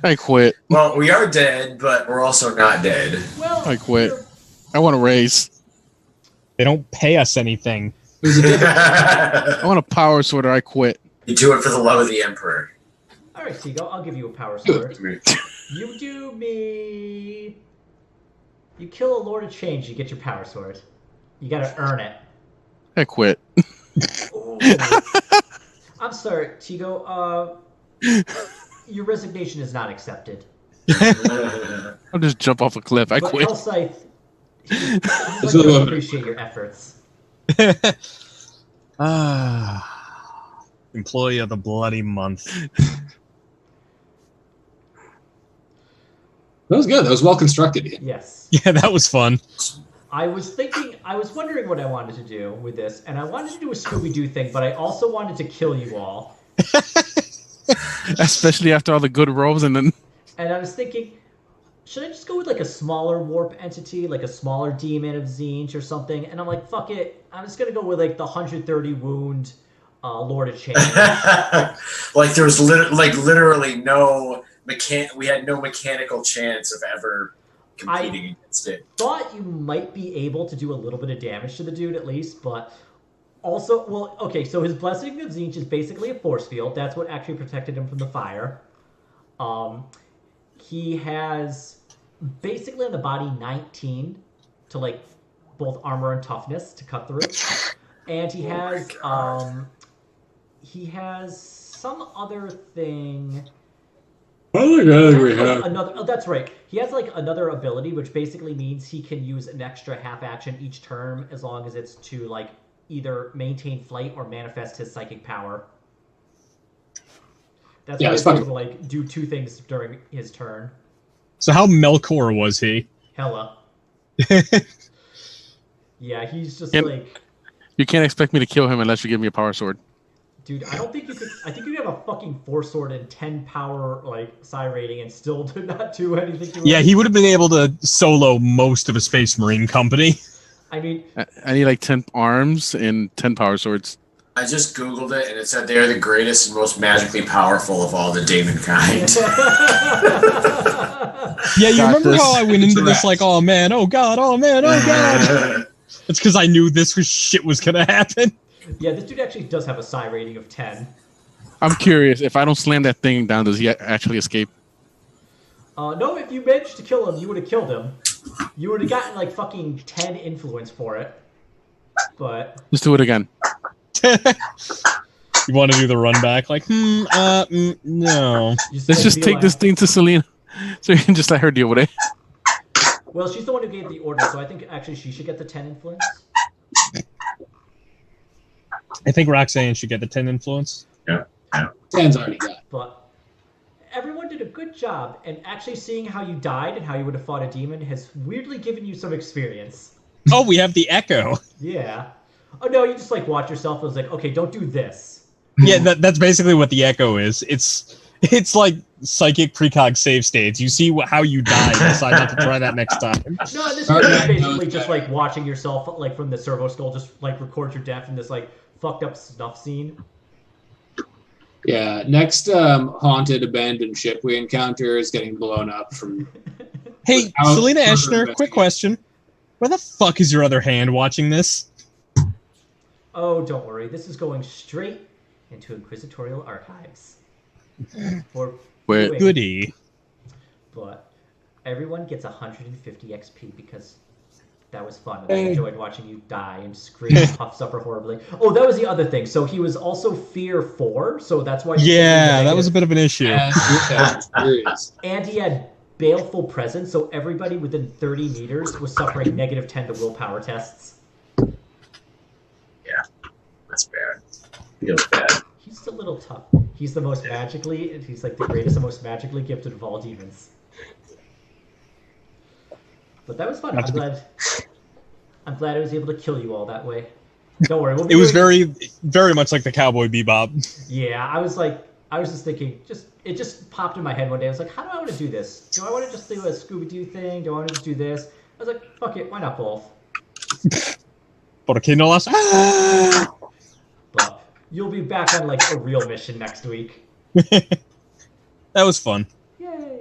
I quit. Well, we are dead, but we're also not dead. Well, I quit. I want a raise. They don't pay us anything. I want a power sword or I quit. You do it for the love of the Emperor. All right, Seagull, I'll give you a power sword. You do me... You kill a Lord of Change, you get your power sword. You gotta earn it. I quit. Ooh. I'm sorry, Tigo. Your resignation is not accepted. I'll just jump off a cliff. I But quit. Hellscythe, he'd like to appreciate your efforts. Employee of the bloody month. That was good. That was well constructed. Yes. Yeah, that was fun. I was wondering what I wanted to do with this, and I wanted to do a Scooby-Doo thing, but I also wanted to kill you all. Especially after all the good rolls and then... And I was thinking, should I just go with like a smaller warp entity, like a smaller demon of Zinj or something? And I'm like, fuck it. I'm just going to go with like the 130 wound Lord of Change. Like there was literally no we had no mechanical chance of ever competing against it. Thought you might be able to do a little bit of damage to the dude at least, but also, well, okay, so his Blessing of Zinj is basically a force field. That's what actually protected him from the fire. He has basically on the body 19 to like both armor and toughness to cut through. And he has some other thing. Another. Oh, that's right. He has like another ability, which basically means he can use an extra half action each turn, as long as it's to like either maintain flight or manifest his psychic power. That's why he's able to like do two things during his turn. So how Melkor was he? Hella. Yeah, he's just like. You can't expect me to kill him unless you give me a power sword. Dude, I don't think you could. I think you have a fucking force sword and 10 power like psi rating and still do not do anything. Yeah, he would have been able to solo most of a Space Marine company. I mean, I need like 10 arms and 10 power swords. I just Googled it and it said they are the greatest and most magically powerful of all the Daemon kind. Yeah, you remember how I went into this like, oh man, oh god, oh man, oh god. It's because I knew this shit was gonna happen. Yeah, this dude actually does have a psi rating of 10. I'm curious, if I don't slam that thing down, does he actually escape? No, if you managed to kill him, you would have killed him. You would have gotten like fucking 10 influence for it. But let's do it again. You want to do the run back? Like, no. Let's just take this thing to Selena, so you can just let her deal with it. Well, she's the one who gave the order, so I think actually she should get the 10 influence. I think Roxanne should get the 10 influence. Yeah. 10's already got. But everyone did a good job, and actually seeing how you died and how you would have fought a demon has weirdly given you some experience. Oh, we have the echo. Yeah. Oh no, you just like watch yourself and was like, okay, don't do this. Yeah, that's basically what the echo is. It's like psychic precog save states. You see how you die and decide not to try that next time. No, this is basically just like watching yourself like from the servo skull, just like record your death in this like fucked up snuff scene. Yeah, next haunted abandoned ship we encounter is getting blown up from... Hey, Selena Eschner, quick question. Where the fuck is your other hand watching this? Oh, don't worry. This is going straight into Inquisitorial archives. Goody. But everyone gets 150 XP because that was fun. And I enjoyed watching you die and scream and suffer horribly. Oh, that was the other thing. So he was also Fear 4, so that's why... Yeah, that was a bit of an issue. And he had Baleful Presence, so everybody within 30 meters was suffering -10 to willpower tests. Yeah, that's bad. Feels bad. He's a little tough. He's the most magically... He's like the greatest and most magically gifted of all demons. But that was fun. I'm glad I was able to kill you all that way. Don't worry. It was very, very much like the Cowboy Bebop. Yeah, I was just thinking, it just popped in my head one day. I was like, how do I want to do this? Do I want to just do a Scooby-Doo thing? Do I want to just do this? I was like, fuck it, why not both? Por qué no las... But you'll be back on like a real mission next week. That was fun. Yay!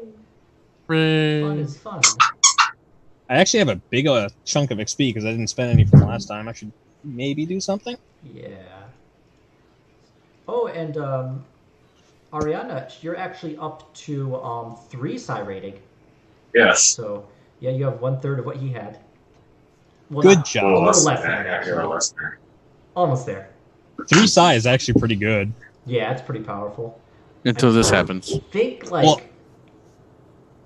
Hooray. Fun is fun. I actually have a big chunk of XP because I didn't spend any from last time. I should maybe do something. Yeah. Oh, and Ariana, you're actually up to 3 psi rating. Yes. So yeah, you have 1/3 of what he had. Well, Good job. A little less than that, Yeah, actually. you're a listener. Almost there. 3 psi is actually pretty good. Yeah, it's pretty powerful. Until this happens. Think like... Well,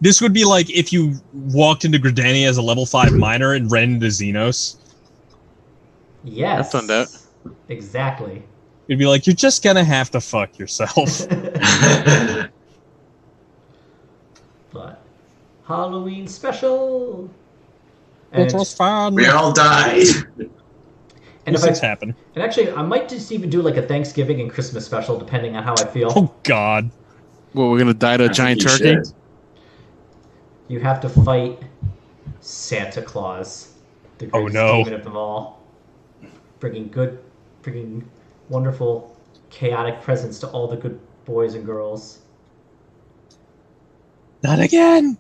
this would be like if you walked into Gridania as a level 5 miner and ran into Xenos. Yes. I've done that. Exactly. It'd be like, you're just gonna have to fuck yourself. But Halloween special. It was fun. We all died. And These things happen. And actually, I might just even do like a Thanksgiving and Christmas special, depending on how I feel. Oh God. Well, we're gonna die to a giant turkey? You have to fight Santa Claus, the greatest demon of them all, bringing wonderful, chaotic presents to all the good boys and girls. Not again.